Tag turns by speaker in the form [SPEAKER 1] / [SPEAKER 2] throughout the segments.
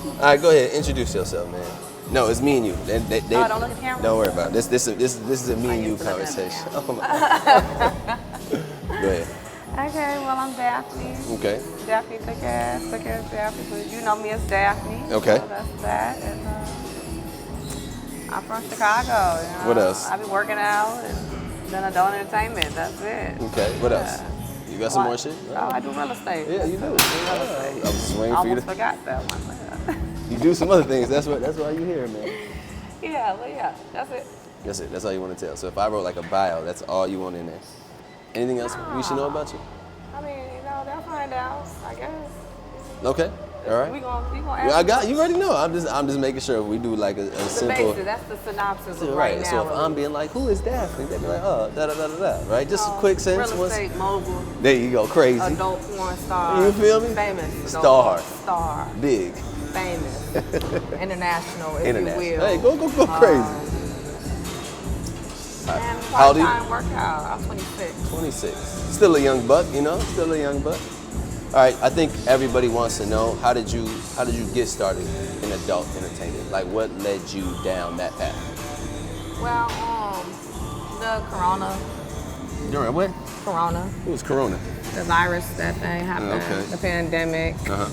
[SPEAKER 1] All right, go ahead. Introduce yourself, man. No, it's me and you.
[SPEAKER 2] Oh, don't look at the camera?
[SPEAKER 1] Don't worry about it. This is a me and you conversation. Oh my. Go ahead.
[SPEAKER 2] Okay, well, I'm Daphne.
[SPEAKER 1] Okay.
[SPEAKER 2] Daphne took as Daphne, but you know me as Daphne.
[SPEAKER 1] Okay.
[SPEAKER 2] So that's that. And I'm from Chicago. You know?
[SPEAKER 1] What else?
[SPEAKER 2] I be working out and then adult entertainment. That's it.
[SPEAKER 1] Okay. What else? You got some more shit?
[SPEAKER 2] Oh, I do real estate.
[SPEAKER 1] Yeah, you do.
[SPEAKER 2] Real estate.
[SPEAKER 1] I was just waiting
[SPEAKER 2] I
[SPEAKER 1] for you to.
[SPEAKER 2] almost forgot that one.
[SPEAKER 1] You do some other things. That's why you here, man.
[SPEAKER 2] Yeah, well, yeah, that's it.
[SPEAKER 1] That's it. That's all you want to tell. So if I wrote like a bio, that's all you want in there. Anything else we should know about you?
[SPEAKER 2] I mean, they'll find out, I guess.
[SPEAKER 1] Okay. All right.
[SPEAKER 2] We gonna
[SPEAKER 1] Yeah, I got you. Already know. I'm just making sure we do like a simple.
[SPEAKER 2] Basic, that's the synopsis of
[SPEAKER 1] Right.
[SPEAKER 2] now.
[SPEAKER 1] So if I'm being like, who is Daphne? They'd be like, oh, da da da da da. Right. Just a quick sentence.
[SPEAKER 2] Real estate mogul.
[SPEAKER 1] There you go. Crazy.
[SPEAKER 2] Adult porn star.
[SPEAKER 1] You feel me?
[SPEAKER 2] Famous.
[SPEAKER 1] Star. Big.
[SPEAKER 2] Famous. International, if
[SPEAKER 1] International.
[SPEAKER 2] you will.
[SPEAKER 1] Hey, go crazy.
[SPEAKER 2] And
[SPEAKER 1] How old are you?
[SPEAKER 2] part-time workout. I'm 26.
[SPEAKER 1] 26. Still a young buck, you know? Still a young buck. All right, I think everybody wants to know, how did you get started in adult entertainment? Like, what led you down that path?
[SPEAKER 2] Well, the corona.
[SPEAKER 1] During what?
[SPEAKER 2] Corona.
[SPEAKER 1] It was Corona.
[SPEAKER 2] The virus, that thing happened.
[SPEAKER 1] Okay.
[SPEAKER 2] The pandemic.
[SPEAKER 1] Uh-huh.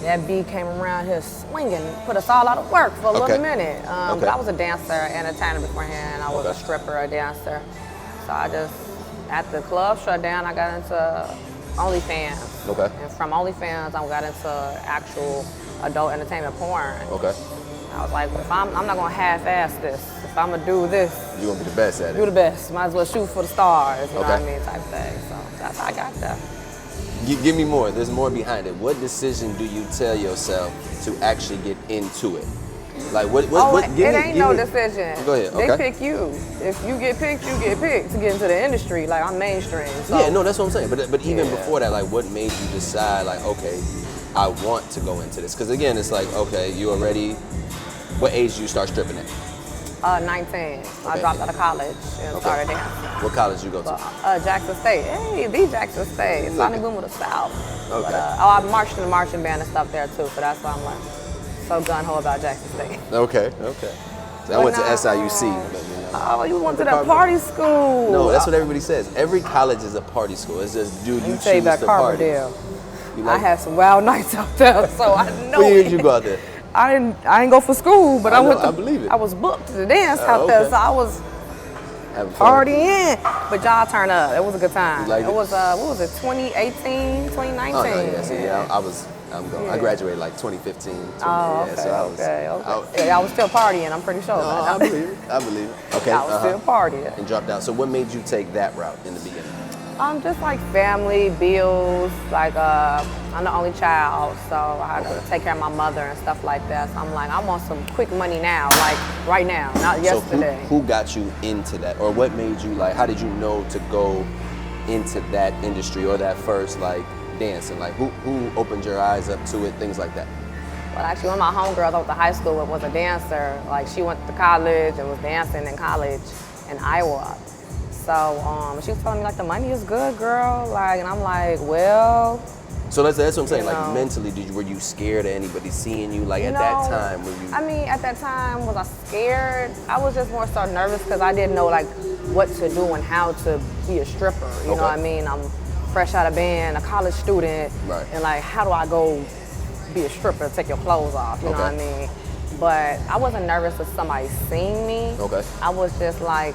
[SPEAKER 2] That bee came around here swinging, put us all out of work for a little minute. But I was a dancer, entertainer beforehand. I was a stripper, a dancer. So at the club shut down, I got into OnlyFans.
[SPEAKER 1] Okay.
[SPEAKER 2] And from OnlyFans, I got into actual adult entertainment porn.
[SPEAKER 1] Okay.
[SPEAKER 2] I was like, well, if I'm not gonna half-ass this. If I'm gonna do this,
[SPEAKER 1] You're gonna be the best at it.
[SPEAKER 2] do the best. Might as well shoot for the stars, you know what I
[SPEAKER 1] Okay.
[SPEAKER 2] mean, type thing. So that's how I got there.
[SPEAKER 1] Give me more. There's more behind it. What decision do you tell yourself to actually get into it? Like what?
[SPEAKER 2] It ain't no decision.
[SPEAKER 1] Go ahead.
[SPEAKER 2] They
[SPEAKER 1] Okay.
[SPEAKER 2] pick you. If you get picked, you get picked to get into the industry. Like I'm mainstream. So.
[SPEAKER 1] Yeah, no, that's what I'm saying. But even before that, like, what made you decide, like, okay, I want to go into this? Because again, it's like, okay, you already. What age do you start stripping at?
[SPEAKER 2] 19. I dropped out of college and started dancing.
[SPEAKER 1] What college you go to?
[SPEAKER 2] Jackson State. Hey, the Jackson State. Sonic Boom of the South.
[SPEAKER 1] Okay.
[SPEAKER 2] But, I marched in the marching band and stuff there too, so that's why I'm like so gun-ho about Jackson State.
[SPEAKER 1] Okay. So I went to SIUC. But,
[SPEAKER 2] Oh, you went to that party school.
[SPEAKER 1] No, that's what everybody says. Every college is a party school. It's just, dude, you
[SPEAKER 2] say
[SPEAKER 1] choose
[SPEAKER 2] that
[SPEAKER 1] to party.
[SPEAKER 2] Carbondale.
[SPEAKER 1] Like,
[SPEAKER 2] I had some wild nights out there, so I know.
[SPEAKER 1] What year did you go out there?
[SPEAKER 2] I didn't go for school, but I went to,
[SPEAKER 1] I believe it.
[SPEAKER 2] I was booked to dance out there, so I was partying. But y'all turn up. It was a good time.
[SPEAKER 1] It
[SPEAKER 2] was what was it, 2018, 2019?
[SPEAKER 1] Oh, no, yeah, see, I'm going. I graduated like 2015.
[SPEAKER 2] Oh, okay, okay. I was still partying, I'm pretty sure.
[SPEAKER 1] No, I believe it. Okay.
[SPEAKER 2] I was still partying.
[SPEAKER 1] And dropped out. So what made you take that route in the beginning?
[SPEAKER 2] Just like family, bills, like I'm the only child, so I had to take care of my mother and stuff like that. So I'm like, I want some quick money now, like right now, not yesterday.
[SPEAKER 1] So who got you into that? Or what made you, like, how did you know to go into that industry or that first, like, dancing? Like, who opened your eyes up to it, things like that?
[SPEAKER 2] Well, actually, one of my homegirls I went to high school with was a dancer. Like, she went to college and was dancing in college in Iowa. So she was telling me, like, the money is good, girl. Like, and I'm like, well.
[SPEAKER 1] So that's what I'm saying. Like, mentally, were you scared of anybody seeing you? Like, at that time, were you?
[SPEAKER 2] I mean, at that time, was I scared? I was just more so nervous because I didn't know, like, what to do and how to be a stripper. You know what I mean? I'm fresh out of band, a college student.
[SPEAKER 1] Right.
[SPEAKER 2] And, like, how do I go be a stripper, take your clothes off? You know what I mean? But I wasn't nervous if somebody seen me.
[SPEAKER 1] Okay.
[SPEAKER 2] I was just like,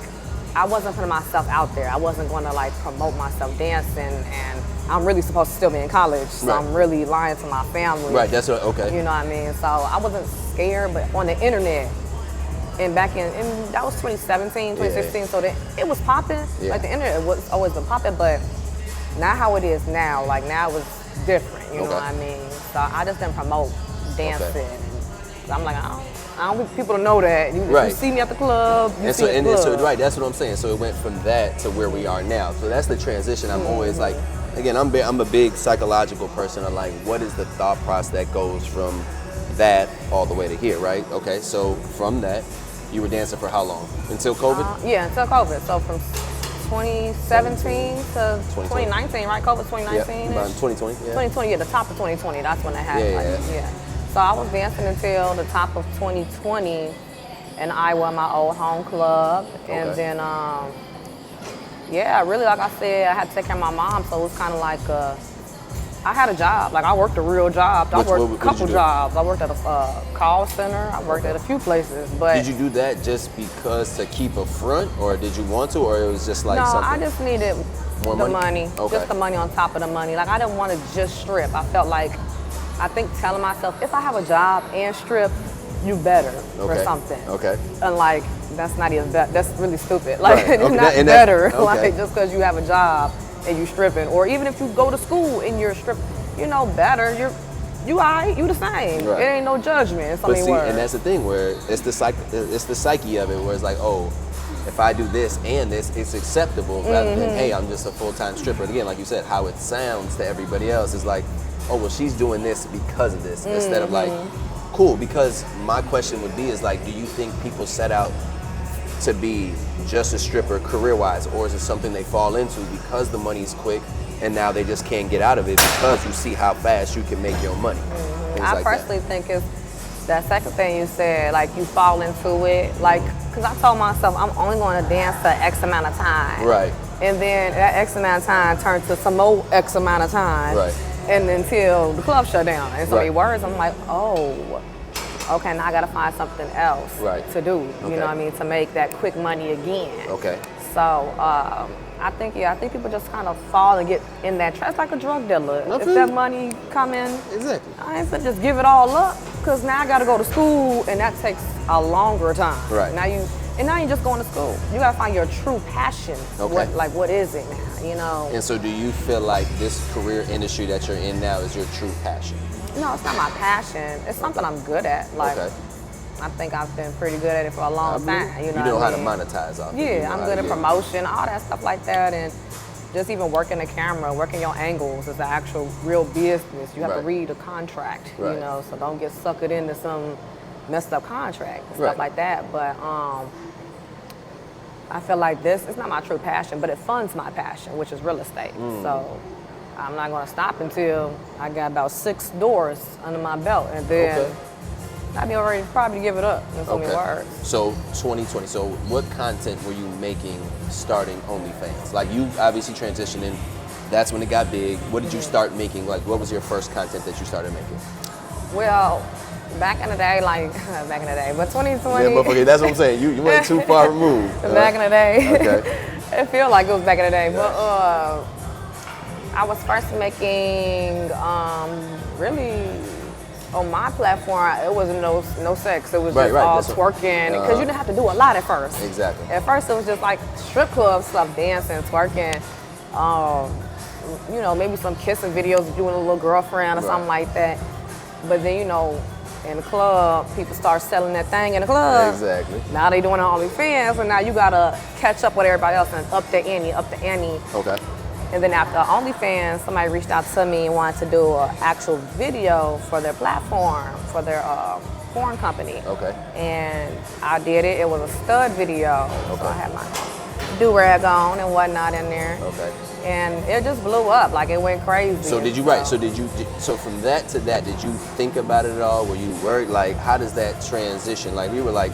[SPEAKER 2] I wasn't putting myself out there. I wasn't going to like promote myself dancing, and I'm really supposed to still be in college, so I'm really lying to my family.
[SPEAKER 1] Right, that's what, okay.
[SPEAKER 2] You know what I mean? So I wasn't scared, but on the internet, and back in that was 2017, 2016, so it was popping. Like the internet was always been popping, but not how it is now. Like now it was different, you know what I mean? So I just didn't promote dancing. So I'm like, I don't want people to know that. You see me at the club, you see me at the club.
[SPEAKER 1] Right, that's what I'm saying. So it went from that to where we are now. So that's the transition. I'm always like, again, I'm a big psychological person. I'm like, what is the thought process that goes from that all the way to here, right? Okay, so from that, you were dancing for how long? Until COVID?
[SPEAKER 2] Yeah, until COVID. So from 2017 to 2019, right? COVID 2019.
[SPEAKER 1] Yeah, about 2020. Yeah.
[SPEAKER 2] 2020, the top of 2020. That's when it happened. So I was dancing until the top of 2020 in Iowa, my old home club. And then, yeah, really, like I said, I had to take care of my mom, so it was kind of like I had a job. Like, I worked a real job. I worked a couple jobs. I worked at a call center. I worked at a few places. But
[SPEAKER 1] did you do that just because to keep a front, or did you want to, or it was just like something?
[SPEAKER 2] No, I just needed
[SPEAKER 1] more money. Okay.
[SPEAKER 2] Just the money on top of the money. Like, I didn't want to just strip. I felt like, I think telling myself, if I have a job and strip, you better or something.
[SPEAKER 1] Okay.
[SPEAKER 2] And like, that's not even better. That's really stupid. Like,
[SPEAKER 1] right.
[SPEAKER 2] it's not better. Like, just because you have a job and you stripping, or even if you go to school and you're stripping, you know better. You alright. You the same. Right. It ain't no judgment. In so many words.
[SPEAKER 1] And that's the thing where it's the psyche of it, where it's like, oh, if I do this and this, it's acceptable, rather than, hey, I'm just a full-time stripper. Again, like you said, how it sounds to everybody else is like, oh, well, she's doing this because of this, instead of like, cool. Because my question would be is like, do you think people set out to be just a stripper career-wise, or is it something they fall into because the money's quick and now they just can't get out of it because you see how fast you can make your money?
[SPEAKER 2] I personally think it's that second thing you said, like you fall into it, like, because I told myself I'm only going to dance for X amount of time.
[SPEAKER 1] Right.
[SPEAKER 2] And then that X amount of time turned to some more X amount of time.
[SPEAKER 1] Right.
[SPEAKER 2] And until the club shut down. And so many words, I'm like, oh, okay, now I gotta find something else to do. You know what I mean? To make that quick money again.
[SPEAKER 1] Okay.
[SPEAKER 2] So I think people just kind of fall and get in that trap. It's like a drug dealer. If that money come in,
[SPEAKER 1] exactly.
[SPEAKER 2] I ain't finna just give it all up, because now I gotta go to school and that takes a longer time.
[SPEAKER 1] Right.
[SPEAKER 2] Now you're just going to school. You gotta find your true passion.
[SPEAKER 1] Okay.
[SPEAKER 2] What is it now? You know.
[SPEAKER 1] And so, do you feel like this career industry that you're in now is your true passion?
[SPEAKER 2] No, it's not my passion. It's something I'm good at. Like, I think I've been pretty good at it for a long time. You know
[SPEAKER 1] how to monetize off it.
[SPEAKER 2] Yeah, I'm good at promotion, all that stuff like that, and just even working the camera, working your angles is the actual real business. You have to read a contract, you know, so don't get suckered into some messed up contract and stuff like that. But I feel like this is not my true passion, but it funds my passion, which is real estate. So I'm not going to stop until I got about 6 doors under my belt, and then I'd be already probably give it up in so many words.
[SPEAKER 1] So 2020, so what content were you making starting OnlyFans? Like, you obviously transitioning, that's when it got big. What did you start making? Like, what was your first content that you started making?
[SPEAKER 2] Well, back in the day, but 2020.
[SPEAKER 1] Yeah, but that's what I'm saying. You went too far removed.
[SPEAKER 2] Back in the day. It feels like it was back in the day. But I was first making, really, on my platform, it wasn't no sex. It was just all twerking, because you didn't have to do a lot at first.
[SPEAKER 1] Exactly.
[SPEAKER 2] At first, it was just like strip club stuff, dancing, twerking, you know, maybe some kissing videos of you and a little girlfriend or something like that. But then, you know, in the club, people start selling that thing in the club.
[SPEAKER 1] Exactly.
[SPEAKER 2] Now they doing OnlyFans, and now you gotta catch up with everybody else and up the ante.
[SPEAKER 1] Okay.
[SPEAKER 2] And then after OnlyFans, somebody reached out to me and wanted to do an actual video for their platform, for their porn company.
[SPEAKER 1] Okay.
[SPEAKER 2] And I did it. It was a stud video. So I had my do-rag on and whatnot in there.
[SPEAKER 1] Okay.
[SPEAKER 2] And it just blew up. Like, it went crazy.
[SPEAKER 1] So did you so from that to that, did you think about it at all? Were you worried? Like, how does that transition? Like, you were like,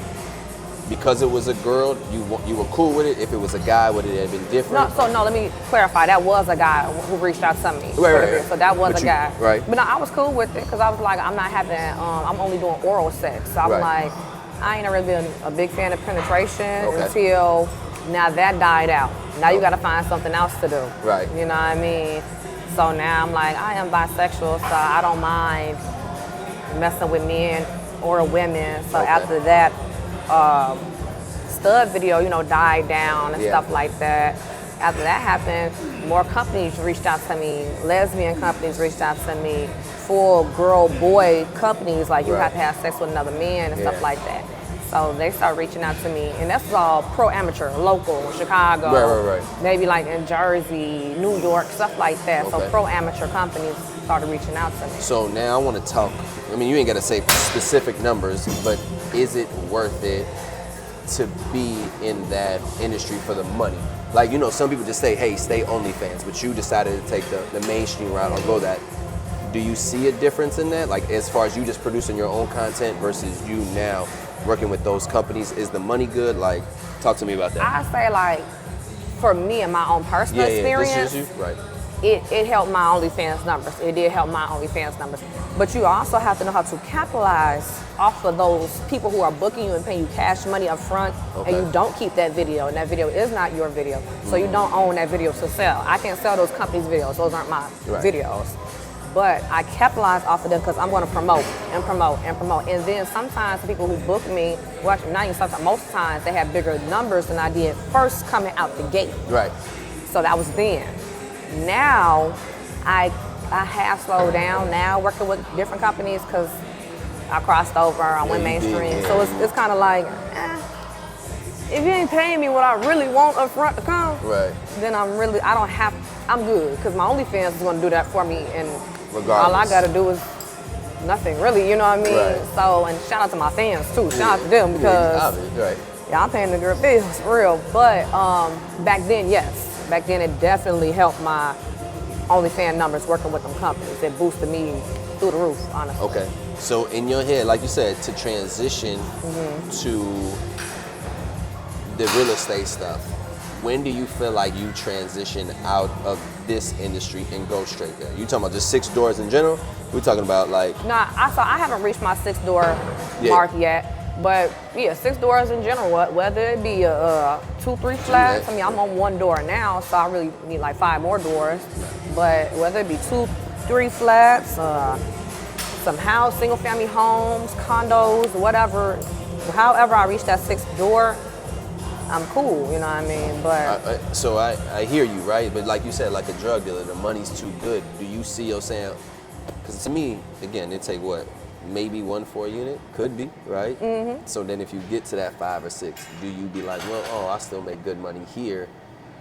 [SPEAKER 1] because it was a girl, you were cool with it. If it was a guy, would it have been different?
[SPEAKER 2] No, let me clarify. That was a guy who reached out to me.
[SPEAKER 1] Right.
[SPEAKER 2] So that was a guy.
[SPEAKER 1] Right.
[SPEAKER 2] But no, I was cool with it, because I was like, I'm not having, I'm only doing oral sex. So I'm like, I ain't really been a big fan of penetration until now that died out. Now you got to find something else to do.
[SPEAKER 1] Right.
[SPEAKER 2] You know what I mean? So now I'm like, I am bisexual, so I don't mind messing with men or women. So after that, stud video, you know, died down and stuff like that. After that happened, more companies reached out to me. Lesbian companies reached out to me. Full girl-boy companies, like you have to have sex with another man and stuff like that. So they started reaching out to me, and that's all pro-amateur, local, Chicago, maybe like in Jersey, New York, stuff like that. So pro-amateur companies started reaching out to me.
[SPEAKER 1] So now I want to talk, I mean, you ain't got to say specific numbers, but is it worth it to be in that industry for the money? Like, you know, some people just say, hey, stay OnlyFans, but you decided to take the mainstream route or go that. do you see a difference in that? Like as far as you just producing your own content versus you now working with those companies, is the money good? Like, talk to me about that.
[SPEAKER 2] I say like, for me and my own personal experience,
[SPEAKER 1] this is you, right?
[SPEAKER 2] It helped my OnlyFans numbers. It did help my OnlyFans numbers. But you also have to know how to capitalize off of those people who are booking you and paying you cash money up front, and you don't keep that video, and that video is not your video. So you don't own that video to sell. I can't sell those companies' videos. Those aren't my videos. But I capitalize off of them because I'm going to promote and promote and promote. And then sometimes people who book me, well, actually not even sometimes, most times they have bigger numbers than I did first coming out the gate.
[SPEAKER 1] Right.
[SPEAKER 2] So that was then. Now, I have slowed down now working with different companies because I crossed over, I went mainstream. So it's kind of like, if you ain't paying me what I really want up front to come, then I'm good, because my OnlyFans is going to do that for me, and all I got to do is nothing really, you know what I mean? Right. So, and shout out to my fans too, shout out to them, because I'm paying the girl bills for real. But back then, yes. Back then, it definitely helped my OnlyFans numbers working with them companies. It boosted me through the roof, honestly.
[SPEAKER 1] Okay. So in your head, like you said, to transition to the real estate stuff, when do you feel like you transition out of this industry and go straight there? You talking about just 6 doors in general? We're talking about like...
[SPEAKER 2] Nah, I haven't reached my 6 door mark yet. But yeah, 6 doors in general, whether it be 2, 3 flats. I mean, I'm on 1 door now, so I really need like 5 more doors. But whether it be 2, 3 flats, some single family homes, condos, whatever, however I reach that 6th door, I'm cool, you know what I mean? But
[SPEAKER 1] so I hear you, right? But like you said, like a drug dealer, the money's too good. Do you see yourself? Because to me, again, it take what? Maybe 1 for a unit, could be, right? So then if you get to that 5 or 6, do you be like, well, I still make good money here?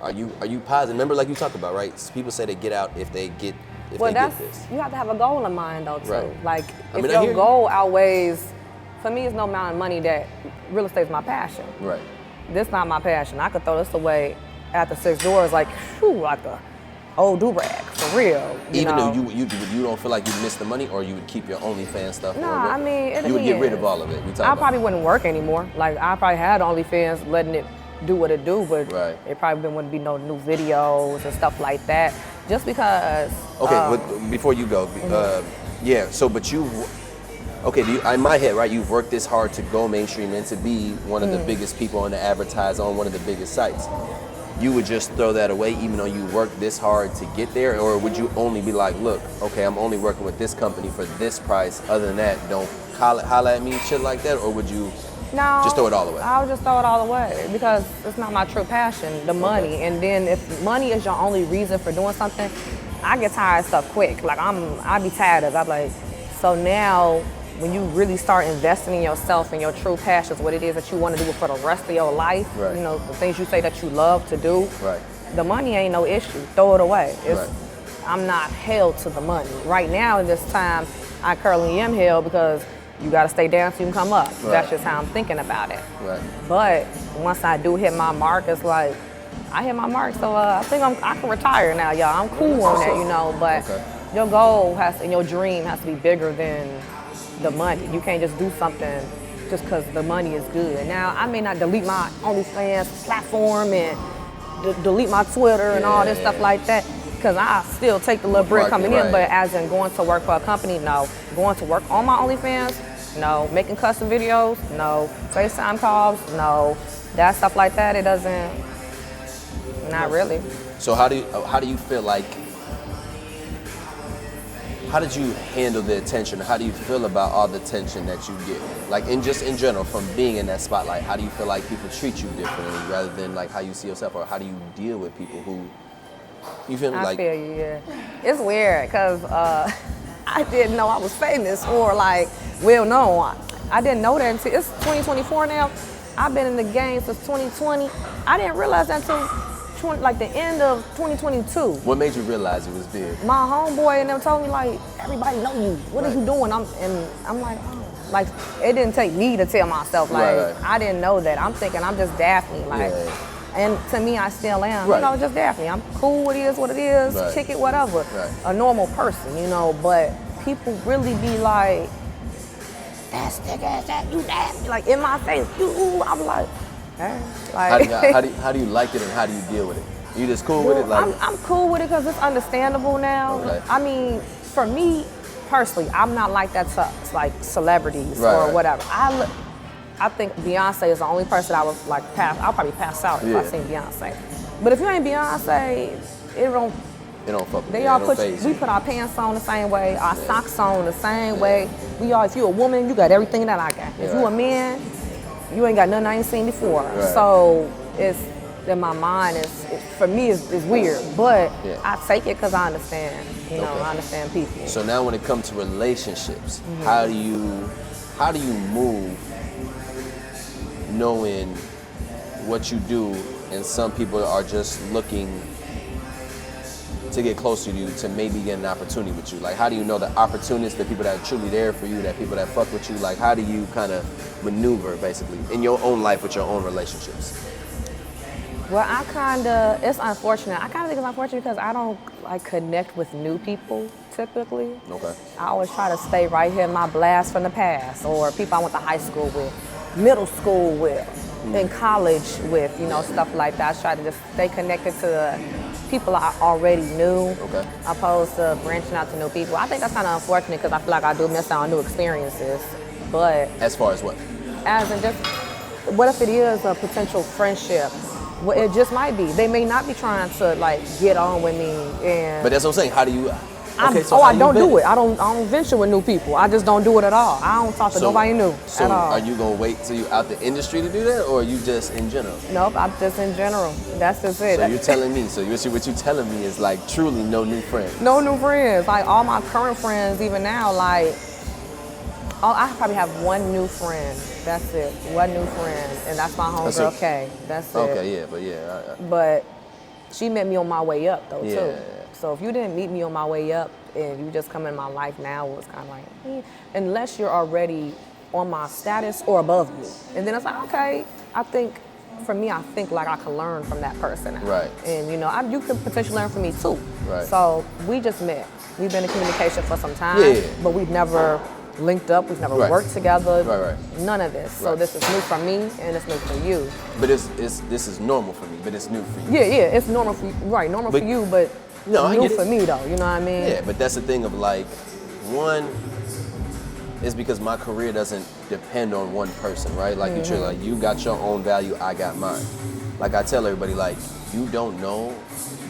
[SPEAKER 1] Are you positive? Remember, like you talked about, right? People say they get out if they get this.
[SPEAKER 2] You have to have a goal in mind though too.
[SPEAKER 1] Right.
[SPEAKER 2] Like if your goal outweighs, for me, it's no amount of money that real estate is my passion.
[SPEAKER 1] Right.
[SPEAKER 2] This not my passion. I could throw this away after 6 doors, like a old do-rag, for real.
[SPEAKER 1] Even though you don't feel like you missed the money, or you would keep your OnlyFans stuff?
[SPEAKER 2] Nah, I mean,
[SPEAKER 1] you would get rid of all of it.
[SPEAKER 2] I probably wouldn't work anymore. Like, I probably had OnlyFans letting it do what it do, but it probably wouldn't be no new videos and stuff like that. Just because.
[SPEAKER 1] Okay, but before you go, so but in my head, right, you've worked this hard to go mainstream and to be one of the biggest people on the advertise on one of the biggest sites. You would just throw that away even though you worked this hard to get there? Or would you only be like, look, okay, I'm only working with this company for this price. Other than that, don't holla at me, shit like that? Or would you just throw it all away?
[SPEAKER 2] I would just throw it all away because it's not my true passion, the money. And then if money is your only reason for doing something, I get tired of stuff quick. Like I be tired of it. I'm like, so now when you really start investing in yourself and your true passions, what it is that you want to do for the rest of your life, you know, the things you say that you love to do, the money ain't no issue. Throw it away. I'm not held to the money. Right now in this time, I currently am held because you got to stay down so you can come up. That's just how I'm thinking about it. But once I do hit my mark, it's like, I hit my mark, so I think I can retire now, y'all. I'm cool on that, you know, but your goal and your dream has to be bigger than the money. You can't just do something just because the money is good. Now, I may not delete my OnlyFans platform and delete my Twitter and all this stuff like that, because I still take the little bread coming in, but as in going to work for a company, no. Going to work on my OnlyFans, no. Making custom videos, no. FaceTime calls, no. That stuff like that, it doesn't, not really.
[SPEAKER 1] So how do you feel like, how did you handle the attention? How do you feel about all the attention that you get? Like in general, from being in that spotlight, how do you feel like people treat you differently rather than like how you see yourself, or how do you deal with people who, you feel like?
[SPEAKER 2] I feel you, yeah. It's weird because I didn't know I was famous or like well known. I didn't know that until, it's 2024 now. I've been in the game since 2020. I didn't realize that until like the end of 2022.
[SPEAKER 1] What made you realize it was big?
[SPEAKER 2] My homeboy and them told me like, everybody know you. What are you doing? I'm like, oh. Like it didn't take me to tell myself. Like I didn't know that. I'm thinking I'm just Daphne. Like, and to me I still am. You know, just Daphne. I'm cool. It is what it is. Kick it, whatever. A normal person, you know. But people really be like, that's nigga, that you nasty, like in my face. I'm like, hey. Like,
[SPEAKER 1] how do you like it and how do you deal with it? You just cool with it? Like,
[SPEAKER 2] I'm cool with it because it's understandable now.
[SPEAKER 1] Okay.
[SPEAKER 2] I mean, for me personally, I'm not like that to like celebrities
[SPEAKER 1] Right.
[SPEAKER 2] or whatever. I think Beyonce is the only person I would like pass. I'll probably pass out if I seen Beyonce. But if you ain't Beyonce, it don't
[SPEAKER 1] fuck with
[SPEAKER 2] they all we put our pants on the same way, our socks on the same way. If you a woman, you got everything that I got. If you a man, you ain't got nothing I ain't seen before.
[SPEAKER 1] Right.
[SPEAKER 2] So it's in my mind, for me it's weird, but I take it because I understand. You know, I understand people.
[SPEAKER 1] So now when it comes to relationships, how do you move knowing what you do and some people are just looking to get close to you to maybe get an opportunity with you? Like, how do you know the opportunists, the people that are truly there for you, that people that fuck with you? Like, how do you kind of maneuver, basically, in your own life with your own relationships?
[SPEAKER 2] Well, it's unfortunate. I kind of think it's unfortunate because I don't like connect with new people typically.
[SPEAKER 1] Okay.
[SPEAKER 2] I always try to stay right here in my blast from the past, or people I went to high school with, middle school with, in college with, you know, stuff like that. I try to just stay connected to the people I already knew, opposed to branching out to new people. I think that's kind of unfortunate because I feel like I do miss out on new experiences. But
[SPEAKER 1] as far as what?
[SPEAKER 2] As in just, what if it is a potential friendship? Well, it just might be. They may not be trying to like get on with me. But
[SPEAKER 1] that's what I'm saying. How do you?
[SPEAKER 2] I don't do it. I don't venture with new people. I just don't do it at all. I don't talk to nobody new at all.
[SPEAKER 1] Are you gonna wait till you out the industry to do that, or are you just in general?
[SPEAKER 2] Nope, I'm just in general. That's just it.
[SPEAKER 1] So you're telling me. So what you're telling me is like truly no new friends.
[SPEAKER 2] No new friends. Like all my current friends, even now, like I probably have one new friend. That's it. One new friend, and that's my homegirl Kay. That's it.
[SPEAKER 1] Okay,
[SPEAKER 2] But she met me on my way up though too.
[SPEAKER 1] Yeah.
[SPEAKER 2] So if you didn't meet me on my way up and you just come in my life now, it's kind of like, unless you're already on my status or above me. And then it's like, okay, I think, for me, I think like I can learn from that person now.
[SPEAKER 1] Right.
[SPEAKER 2] And you know, you could potentially learn from me too.
[SPEAKER 1] Right.
[SPEAKER 2] So we just met. We've been in communication for some time, but we've never linked up, we've never worked together, none of this. So this is new for me and it's new for you.
[SPEAKER 1] But this is normal for me, but it's new for you.
[SPEAKER 2] Yeah, it's normal for you, normal for you, but new for me though, you know what I mean?
[SPEAKER 1] Yeah, but that's the thing of like, one is because my career doesn't depend on one person, right? Like you got your own value, I got mine. Like I tell everybody, like, you don't know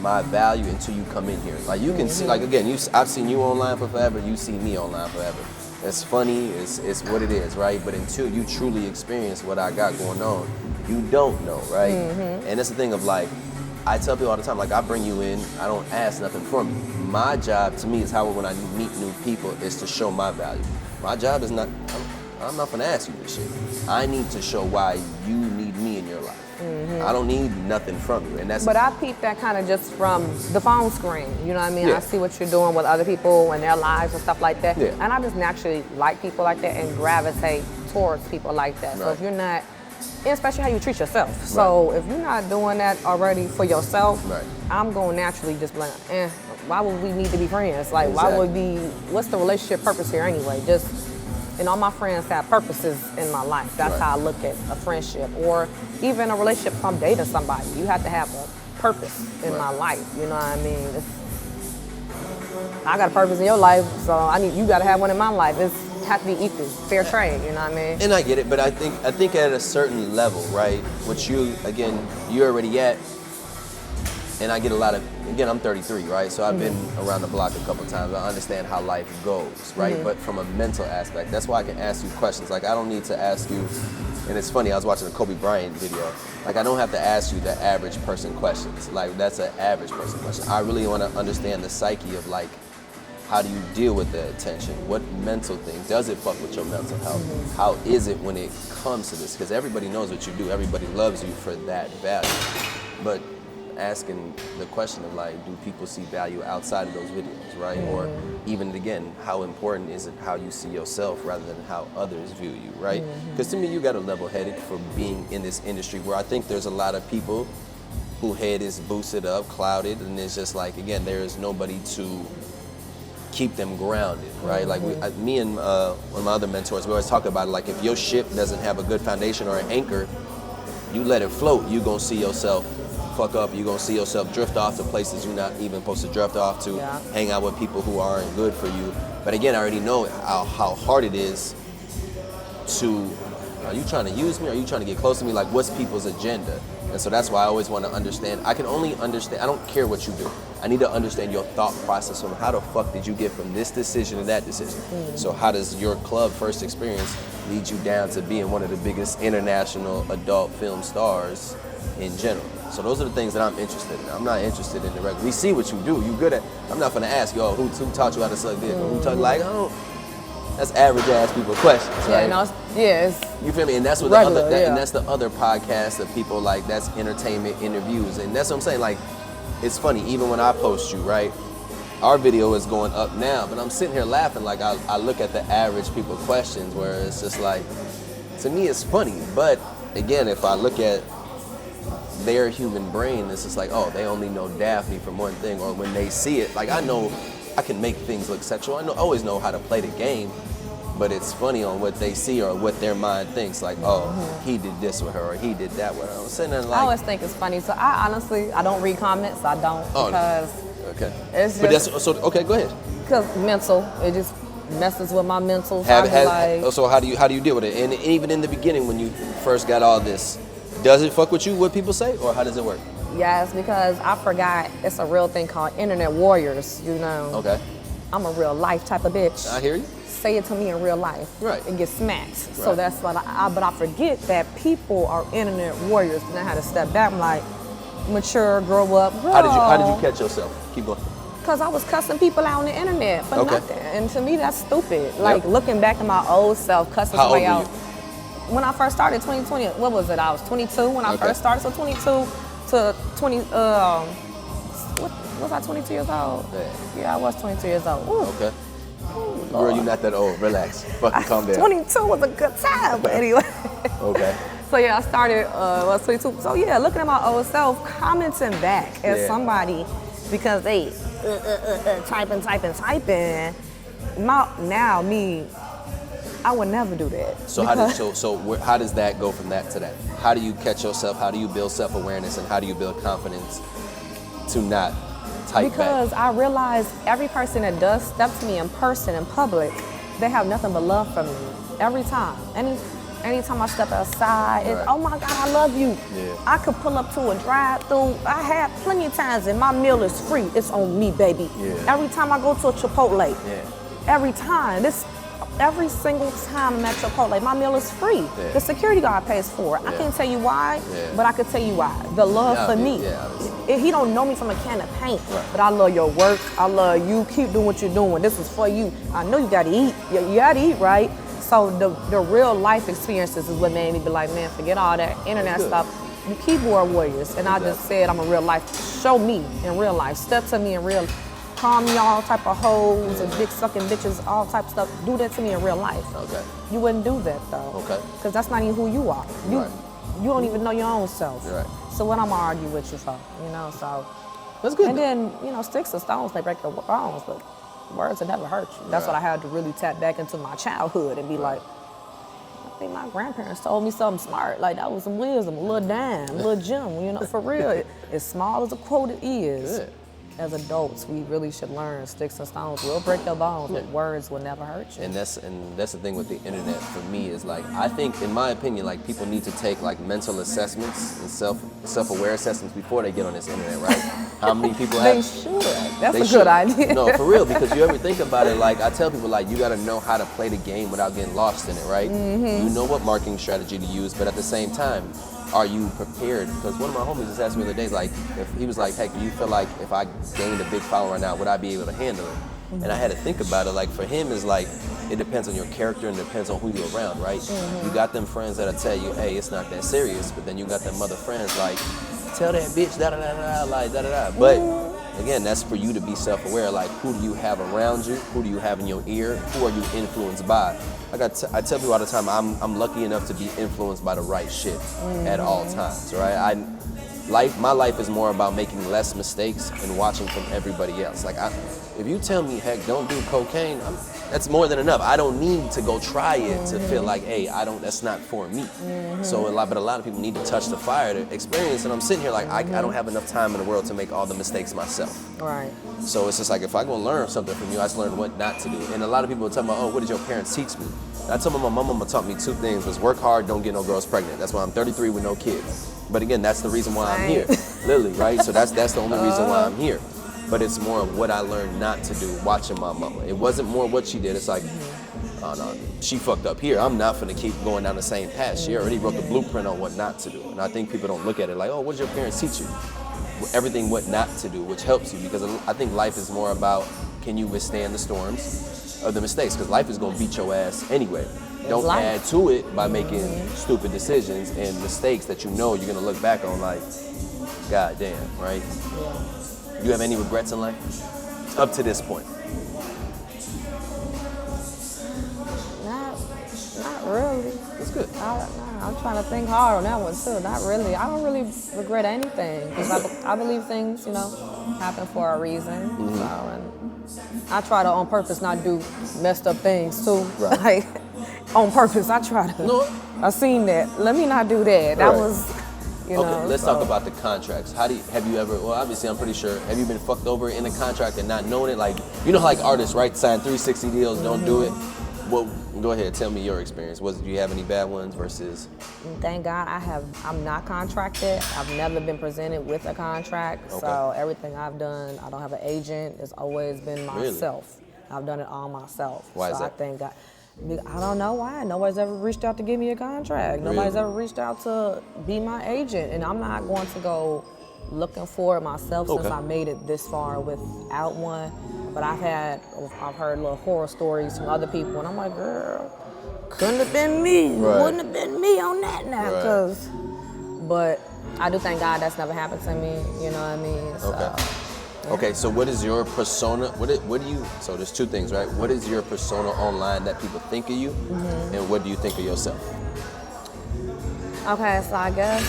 [SPEAKER 1] my value until you come in here. Like you can see, like again, I've seen you online for forever, you see me online forever. It's funny, it's what it is, right? But until you truly experience what I got going on, you don't know, right? And that's the thing of like, I tell people all the time, like I bring you in, I don't ask nothing from you. My job to me is how when I meet new people is to show my value. My job is not, I'm not gonna ask you this shit. I need to show why you need me in your life. I don't need nothing from you, and that's.
[SPEAKER 2] But I peep that kind of just from the phone screen. You know what I mean? I see what you're doing with other people and their lives and stuff like that. And I just naturally like people like that and gravitate towards people like that. So if you're not, and especially how you treat yourself. So if you're not doing that already for yourself, I'm going to naturally just be like, why would we need to be friends? Like, why would what's the relationship purpose here anyway? And all my friends have purposes in my life. That's how I look at a friendship. Or even a relationship if I'm dating somebody. You have to have a purpose in my life. You know what I mean? I got a purpose in your life, so you got to have one in my life. It has to be equal, fair trade, you know what I mean?
[SPEAKER 1] And I get it, but I think at a certain level, right, which you're already at, and I get a lot of, again, I'm 33, right? So I've been around the block a couple times. I understand how life goes, right? But from a mental aspect, that's why I can ask you questions. Like, I don't need to ask you, and it's funny, I was watching a Kobe Bryant video. Like, I don't have to ask you the average person questions. Like, that's an average person question. I really want to understand the psyche of, like, how do you deal with the attention? What mental thing? Does it fuck with your mental health? How is it when it comes to this? Because everybody knows what you do. Everybody loves you for that value. But asking the question of like, do people see value outside of those videos, right? Or even again, how important is it how you see yourself rather than how others view you, right? Because to me, you got a level-headed for being in this industry where I think there's a lot of people who head is boosted up, clouded, and it's just like, again, there is nobody to keep them grounded, right? Like me and one of my other mentors, we always talk about it, like if your ship doesn't have a good foundation or an anchor, you let it float, you're gonna see yourself fuck up, you're gonna see yourself drift off to places you're not even supposed to drift off to, hang out with people who aren't good for you. But again, I already know how hard it is to, are you trying to use me? Are you trying to get close to me? Like, what's people's agenda? And so that's why I always want to understand. I can only understand, I don't care what you do. I need to understand your thought process from how the fuck did you get from this decision to that decision. So how does your club first experience lead you down to being one of the biggest international adult film stars in general? So those are the things that I'm interested in. I'm not interested in the regular. We see what you do. You good at, I'm not gonna ask you, oh, who taught you how to suck dick? Who taught, like, oh, that's average ass people questions, right?
[SPEAKER 2] It's
[SPEAKER 1] you feel me? And that's what
[SPEAKER 2] regular,
[SPEAKER 1] and that's the other podcast of people like, that's entertainment interviews. And that's what I'm saying, like, it's funny, even when I post you, right? Our video is going up now, but I'm sitting here laughing, like I look at the average people questions where it's just like, to me it's funny. But again, if I look at their human brain, it's just like, oh, they only know Daphne from one thing, or when they see it, like I know I can make things look sexual. I always know how to play the game, but it's funny on what they see or what their mind thinks, like, oh, he did this with her or he did that with her. I'm sitting there like,
[SPEAKER 2] I always think it's funny. So I honestly, I don't read comments. I don't, because
[SPEAKER 1] okay.
[SPEAKER 2] It's just,
[SPEAKER 1] but that's so okay. Go ahead.
[SPEAKER 2] Because mental, it just messes with my mental.
[SPEAKER 1] So how do you deal with it? And even in the beginning, when you first got all this, does it fuck with you what people say, or how does it work?
[SPEAKER 2] Yes, because I forgot it's a real thing called internet warriors. You know.
[SPEAKER 1] Okay.
[SPEAKER 2] I'm a real life type of bitch.
[SPEAKER 1] I hear you.
[SPEAKER 2] Say it to me in real life,
[SPEAKER 1] right,
[SPEAKER 2] and get smacked.
[SPEAKER 1] Right.
[SPEAKER 2] So that's what but I forget that people are internet warriors, and I had to step back. I'm like, mature, grow up. Girl.
[SPEAKER 1] How did you catch yourself? Keep going.
[SPEAKER 2] Because I was cussing people out on the internet for nothing, and to me that's stupid. Like looking back at my old self, cussing somebody out. When I first started 2020, what was it? I was 22 when I first started, so 22 to 20. What was I? 22 years old? Yeah, I was 22 years old. Ooh.
[SPEAKER 1] Okay. Girl, you're not that old. Relax. Fucking calm down.
[SPEAKER 2] 22 was a good time, but anyway.
[SPEAKER 1] Okay.
[SPEAKER 2] So yeah, I started, I was 22. So yeah, looking at my old self, commenting back at somebody because they typing. Now me, I would never do that.
[SPEAKER 1] So how does that go from that to that? How do you catch yourself? How do you build self-awareness, and how do you build confidence to not type
[SPEAKER 2] because
[SPEAKER 1] back?
[SPEAKER 2] I realize every person that does step to me in person, in public, they have nothing but love for me. Every time. Anytime I step outside, it's, oh my God, I love you. Yeah. I could pull up to a drive-thru. I have plenty of times, and my meal is free. It's on me, baby. Yeah. Every time I go to a Chipotle, every single time I'm at Chipotle, my meal is free. Yeah. The security guard pays for it. I can't tell you why, but I can tell you why. The love for me. He don't know me from a can of paint, but I love your work. I love you. Keep doing what you're doing. This is for you. I know you gotta eat. You gotta eat, right? So the real life experiences is what made me be like, man, forget all that internet stuff. You keyboard warriors, and I just said I'm a real life. Show me in real life. Step to me in real life. Call me all type of hoes and dick sucking bitches, all type of stuff. Do that to me in real life. Okay. You wouldn't do that though. Okay. Because that's not even who you are. You don't even know your own self. Right. So what I'm gonna argue with you for? You know, so.
[SPEAKER 1] That's good.
[SPEAKER 2] And then, you know, sticks and stones may break your bones, but words will never hurt you. That's what I had to really tap back into my childhood and be like, I think my grandparents told me something smart. Like, that was some wisdom, a little dime, a little gem, you know, for real. As small as a quote it is. Good. As adults, we really should learn sticks and stones will break your bones, but words will never hurt you. And that's the thing with the internet for me is like, I think, in my opinion, like people need to take like mental assessments and self-aware assessments before they get on this internet, right? How many people have? They should. That's a good idea.
[SPEAKER 1] No, for real, because you ever think about it, like I tell people, like you got to know how to play the game without getting lost in it, right? Mm-hmm. You know what marketing strategy to use, but at the same time, are you prepared? Because one of my homies just asked me the other day, like, if he was like, hey, do you feel like if I gained a big following right now, would I be able to handle it? Mm-hmm. And I had to think about it. Like, for him, it's like, it depends on your character and it depends on who you're around, right? Mm-hmm. You got them friends that'll tell you, hey, it's not that serious, but then you got them other friends like, tell that bitch, da-da-da-da, like, da-da-da. But, again, that's for you to be self-aware. Like, who do you have around you? Who do you have in your ear? Who are you influenced by? I tell people all the time, I'm lucky enough to be influenced by the right shit at all times, right? my life is more about making less mistakes and watching from everybody else. Like, if you tell me, heck, don't do cocaine, that's more than enough. I don't need to go try it to feel like, hey, that's not for me. So a lot of people need to touch the fire to experience, and I'm sitting here like, I don't have enough time in the world to make all the mistakes myself.
[SPEAKER 2] Right.
[SPEAKER 1] So it's just like, if I'm gonna learn something from you, I just learn what not to do. And a lot of people are talking about, oh, what did your parents teach me? I told my mama taught me 2 things, was work hard, don't get no girls pregnant. That's why I'm 33 with no kids. But again, that's the reason why I'm here. Literally, right? So that's the only reason why I'm here. But it's more of what I learned not to do watching my mama. It wasn't more what she did. It's like, oh no, she fucked up here. I'm not gonna keep going down the same path. She already wrote the blueprint on what not to do. And I think people don't look at it like, oh, what did your parents teach you? Everything what not to do, which helps you, because I think life is more about, can you withstand the storms of the mistakes? Because life is gonna beat your ass anyway. Don't add to it by making stupid decisions and mistakes that you know you're gonna look back on like, God damn, right? Do you have any regrets in life up to this point?
[SPEAKER 2] Not really.
[SPEAKER 1] That's good.
[SPEAKER 2] I'm trying to think hard on that one too. Not really. I don't really regret anything, because I believe things, happen for a reason. So, and I try to on purpose not do messed up things too.
[SPEAKER 1] Right.
[SPEAKER 2] Like, on purpose, I try to.
[SPEAKER 1] No.
[SPEAKER 2] I seen that. Let me not do that. That
[SPEAKER 1] Right.
[SPEAKER 2] was,
[SPEAKER 1] Okay, let's talk about the contracts. Have you ever, well, obviously I'm pretty sure, have you been fucked over in a contract and not knowing it? Like, like artists, right? Sign 360 deals, don't do it. Well, go ahead, tell me your experience. Do you have any bad ones versus?
[SPEAKER 2] Thank God I'm not contracted. I've never been presented with a contract.
[SPEAKER 1] Okay.
[SPEAKER 2] So everything I've done, I don't have an agent. It's always been myself. Really? I've done it all myself.
[SPEAKER 1] Why is that?
[SPEAKER 2] I thank God. I don't know why. Nobody's ever reached out to give me a contract. Nobody's ever reached out to be my agent. And I'm not going to go looking for it myself since I made it this far without one. But I've heard little horror stories from other people, and I'm like, girl, couldn't have been me.
[SPEAKER 1] Right.
[SPEAKER 2] Wouldn't have been me on that now.
[SPEAKER 1] Right.
[SPEAKER 2] But I do thank God that's never happened to me. You know what I mean? So,
[SPEAKER 1] okay. Okay, so what is your persona? So there's 2 things, right? What is your persona online that people think of you, and what do you think of yourself?
[SPEAKER 2] Okay, so I guess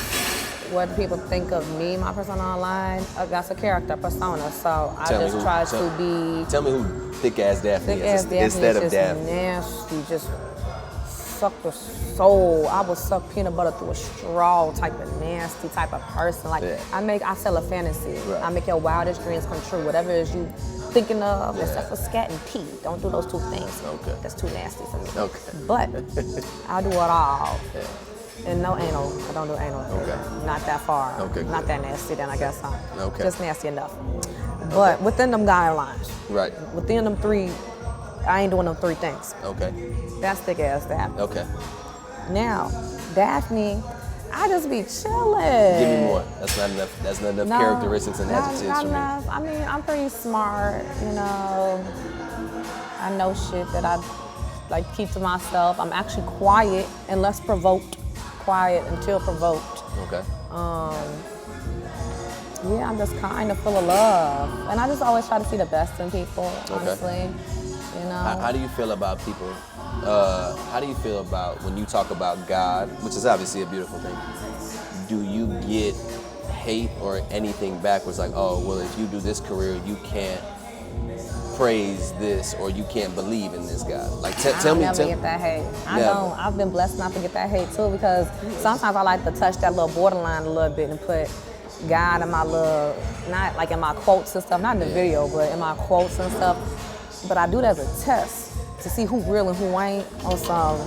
[SPEAKER 2] what people think of me, my persona online, that's a character persona. So I just try to be.
[SPEAKER 1] Tell me who thick ass Daphne
[SPEAKER 2] is.
[SPEAKER 1] Daphne instead of Daphne.
[SPEAKER 2] Nasty, just suck the soul. I would suck peanut butter through a straw type of nasty type of person. Like I sell a fantasy. Right. I make your wildest dreams come true. Whatever it is you thinking of, except for scat and pee. Don't do those 2 things.
[SPEAKER 1] Okay.
[SPEAKER 2] That's too nasty for me.
[SPEAKER 1] Okay.
[SPEAKER 2] But I'll do it all. Yeah. And no anal. I don't do anal.
[SPEAKER 1] Okay.
[SPEAKER 2] Not that far.
[SPEAKER 1] Okay.
[SPEAKER 2] Not that nasty then, I guess, huh?
[SPEAKER 1] Okay.
[SPEAKER 2] Just nasty enough. But within them guidelines.
[SPEAKER 1] Right.
[SPEAKER 2] Within them 3, I ain't doing them 3 things.
[SPEAKER 1] Okay.
[SPEAKER 2] That's thick ass Daphne.
[SPEAKER 1] Okay.
[SPEAKER 2] Now, Daphne, I just be chilling.
[SPEAKER 1] Give me more. That's not enough. That's not enough characteristics and adjectives
[SPEAKER 2] not
[SPEAKER 1] for
[SPEAKER 2] enough.
[SPEAKER 1] me.
[SPEAKER 2] I mean, I'm pretty smart, I know shit that I like keep to myself. I'm actually quiet and less provoked. Quiet until provoked.
[SPEAKER 1] Okay.
[SPEAKER 2] Yeah, I'm just kind of full of love. And I just always try to see the best in people, honestly.
[SPEAKER 1] How do you feel about people? How do you feel about when you talk about God, which is obviously a beautiful thing? Do you get hate or anything back? Was like, oh, well, if you do this career, you can't praise this or you can't believe in this God. Like, tell me.
[SPEAKER 2] I never get that hate. I don't. I've been blessed not to get that hate too, because sometimes I like to touch that little borderline a little bit and put God in my little, not like in my quotes and stuff, not in the video, but in my quotes and stuff. But I do that as a test to see who real and who ain't on some,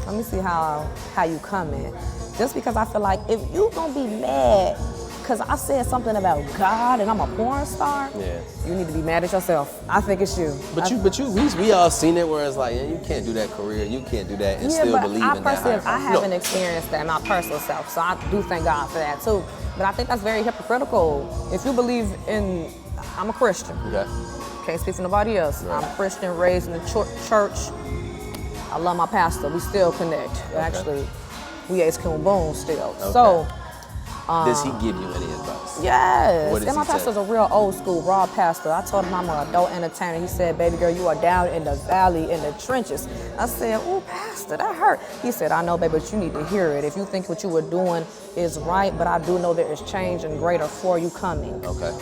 [SPEAKER 2] let me see how you coming. Just because I feel like if you gonna be mad because I said something about God and I'm a porn star, you need to be mad at yourself. I think it's you.
[SPEAKER 1] But we all seen it where it's like, you can't do that career, you can't do that and still believe in that.
[SPEAKER 2] I haven't experienced that in my personal self, so I do thank God for that too. But I think that's very hypocritical. If you believe in, I'm a Christian. Okay. Can't speak for nobody else. Right. I'm a Christian, raised in the church. I love my pastor. We still connect. Okay. Actually, we ace boom still. Okay. So
[SPEAKER 1] Does he give you any advice?
[SPEAKER 2] Yes.
[SPEAKER 1] What does
[SPEAKER 2] And my
[SPEAKER 1] he say?
[SPEAKER 2] pastor's a real old school, raw pastor. I told him I'm an adult entertainer. He said, baby girl, you are down in the valley, in the trenches. I said, oh, pastor, that hurt. He said, I know, baby, but you need to hear it. If you think what you were doing is right, but I do know there is change and greater for you coming.
[SPEAKER 1] Okay.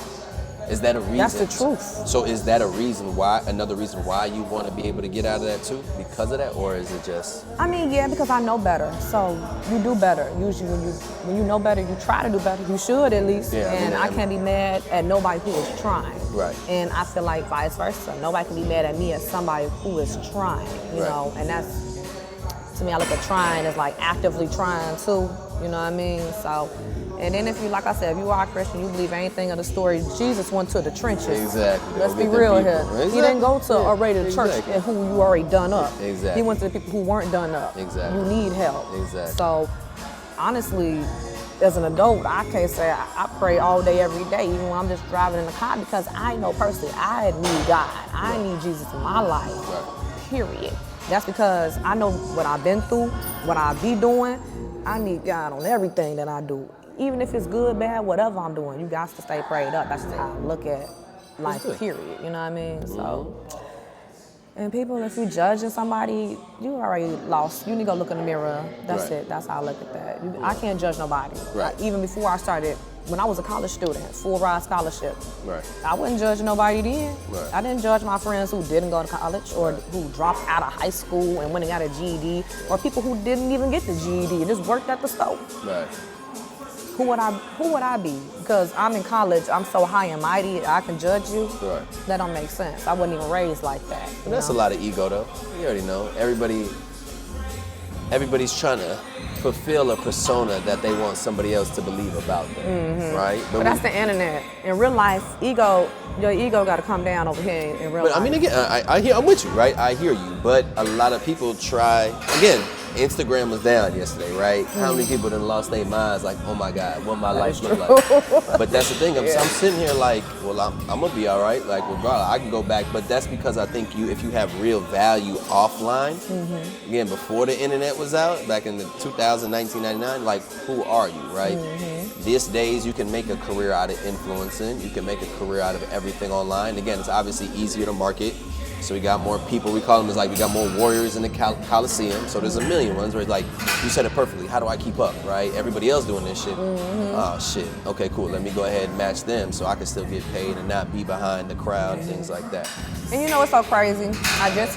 [SPEAKER 1] Is that a reason?
[SPEAKER 2] That's the truth.
[SPEAKER 1] So is that another reason why you want to be able to get out of that too? Because of that, or is it just?
[SPEAKER 2] I mean, yeah, because I know better. So you do better. Usually when you know better, you try to do better. You should at least.
[SPEAKER 1] Yeah,
[SPEAKER 2] and I can't be mad at nobody who is trying.
[SPEAKER 1] Right.
[SPEAKER 2] And I feel like vice versa. Nobody can be mad at me as somebody who is trying, you
[SPEAKER 1] Right.
[SPEAKER 2] know, and that's, to me, I look at trying as like actively trying too, you know what I mean? So, and then if you, like I said, if you are a Christian, you believe anything of the story, Jesus went to the trenches.
[SPEAKER 1] Exactly.
[SPEAKER 2] Let's
[SPEAKER 1] Go
[SPEAKER 2] be
[SPEAKER 1] get them
[SPEAKER 2] real
[SPEAKER 1] people.
[SPEAKER 2] here.
[SPEAKER 1] Exactly.
[SPEAKER 2] He didn't go to a rated
[SPEAKER 1] Exactly.
[SPEAKER 2] church and who you already done up.
[SPEAKER 1] Exactly.
[SPEAKER 2] He went to the people who weren't done up.
[SPEAKER 1] Exactly.
[SPEAKER 2] You need help.
[SPEAKER 1] Exactly.
[SPEAKER 2] So, honestly, as an adult, I can't say I pray all day, every day, even when I'm just driving in the car, because I know personally I need God. I need Jesus in my life.
[SPEAKER 1] Right.
[SPEAKER 2] Period. That's because I know what I've been through, what I be doing. I need God on everything that I do. Even if it's good, bad, whatever I'm doing, you got to stay prayed up. That's just how I look at life, period. You know what I mean? So, and people, if you judging somebody, you already lost. You need to go look in the mirror. That's
[SPEAKER 1] Right.
[SPEAKER 2] it. That's how I look at that. I can't judge nobody.
[SPEAKER 1] Right.
[SPEAKER 2] Even before I started, when I was a college student, full ride scholarship,
[SPEAKER 1] Right.
[SPEAKER 2] I wouldn't judge nobody then.
[SPEAKER 1] Right.
[SPEAKER 2] I didn't judge my friends who didn't go to college or who dropped out of high school and went and got a GED, or people who didn't even get the GED and just worked at the store.
[SPEAKER 1] Right.
[SPEAKER 2] Who would I be? Because I'm in college, I'm so high and mighty, I can judge you.
[SPEAKER 1] Right.
[SPEAKER 2] That don't make sense. I wasn't even raised like that.
[SPEAKER 1] And that's a lot of ego, though. You already know. Everybody's trying to fulfill a persona that they want somebody else to believe about them, right?
[SPEAKER 2] But that's the internet. In real life, your ego got to come down over here in real life.
[SPEAKER 1] But I mean, again, I'm with you, right? I hear you. But a lot of people try. Again, Instagram was down yesterday, right? How many people done lost their minds? Like, oh my God, what my life look like? But that's the thing. I'm sitting here like, well, I'm gonna be all right. Like, well, bro, I can go back. But that's because I think if you have real value offline, again, before the internet was out, back in the 1999, like, who are you, right? These days, you can make a career out of influencing. You can make a career out of everything online. Again, it's obviously easier to market. So we got more people. We call them as like we got more warriors in the Coliseum. So there's a million ones where it's like, you said it perfectly. How do I keep up, right? Everybody else doing this shit. Oh shit. Okay, cool. Let me go ahead and match them so I can still get paid and not be behind the crowd and things like that.
[SPEAKER 2] And you know what's so crazy? I just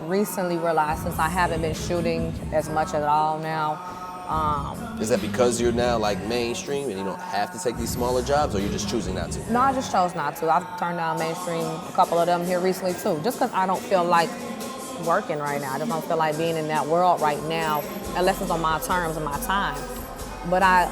[SPEAKER 2] recently realized, since I haven't been shooting as much at all now.
[SPEAKER 1] Is that because you're now like mainstream and you don't have to take these smaller jobs, or you're just choosing not to?
[SPEAKER 2] No, I just chose not to. I've turned down mainstream, a couple of them here recently too, just because I don't feel like working right now. I just don't feel like being in that world right now, unless it's on my terms and my time. But I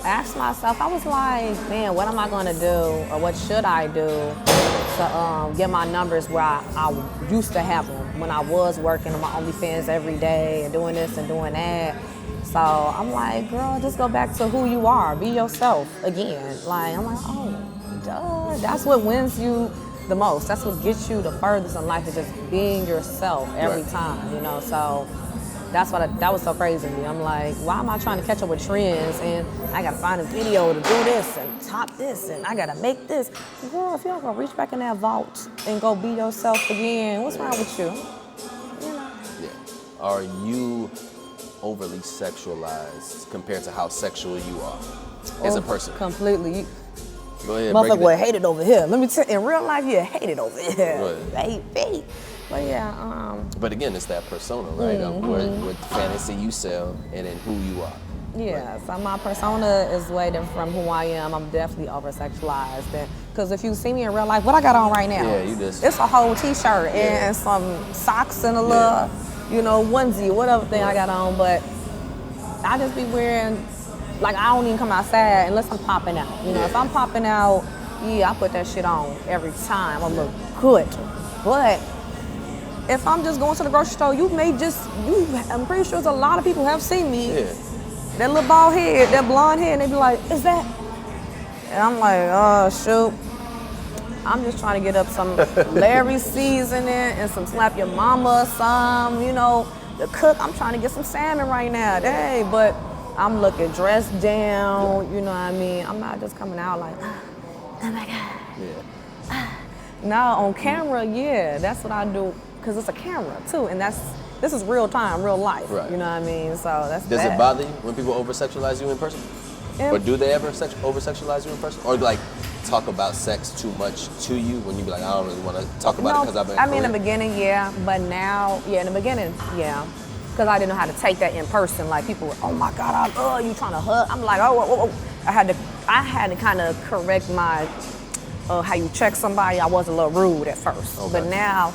[SPEAKER 2] asked myself, I was like, man, what am I gonna do, or what should I do to get my numbers where I used to have them when I was working on my OnlyFans every day and doing this and doing that. So I'm like, girl, just go back to who you are. Be yourself again. Like, I'm like, oh, duh. That's what wins you the most. That's what gets you the furthest in life, is just being yourself every time, you know? So that was so crazy to me. I'm like, why am I trying to catch up with trends and I gotta find a video to do this and top this and I gotta make this? Girl, if you're gonna reach back in that vault and go be yourself again, what's wrong with you? You know?
[SPEAKER 1] Yeah. Are you overly sexualized compared to how sexual you are as a person?
[SPEAKER 2] Completely.
[SPEAKER 1] Go ahead.
[SPEAKER 2] Motherfucker would hate it over here. Let me tell you, in real life, you hate it over here. Baby. But yeah.
[SPEAKER 1] But again, it's that persona, right? What fantasy you sell and then who you are.
[SPEAKER 2] Yeah, so my persona is way different from who I am. I'm definitely over-sexualized. Because if you see me in real life, what I got on right now?
[SPEAKER 1] Yeah, you just...
[SPEAKER 2] It's a whole t-shirt and some socks and a little, onesie, whatever thing I got on. But I just be wearing, like, I don't even come outside unless I'm popping out. If I'm popping out, I put that shit on every time. I look good. But if I'm just going to the grocery store, I'm pretty sure there's a lot of people have seen me.
[SPEAKER 1] Yeah.
[SPEAKER 2] That little bald head, that blonde head, and they be like, is that? And I'm like, oh, shoot. I'm just trying to get up some Larry seasoning and some slap your mama, the cook. I'm trying to get some salmon right now. Dang, but I'm looking dressed down, you know what I mean? I'm not just coming out like, oh my God.
[SPEAKER 1] Yeah.
[SPEAKER 2] No, on camera, yeah, that's what I do, because it's a camera too, and this is real time, real life,
[SPEAKER 1] Right.
[SPEAKER 2] you know what I mean? So that's
[SPEAKER 1] Does
[SPEAKER 2] bad.
[SPEAKER 1] it bother you when people over-sexualize you in person? Or do they ever over-sexualize you in person? Or like talk about sex too much to you when you be like, I don't really want to talk about it because I've been
[SPEAKER 2] I mean, in the beginning, yeah, but now, in the beginning, yeah. Because I didn't know how to take that in person. Like people were, oh my God, you trying to hug? I'm like, oh. I had to kind of correct my, how you check somebody. I was a little rude at first.
[SPEAKER 1] Okay.
[SPEAKER 2] But now,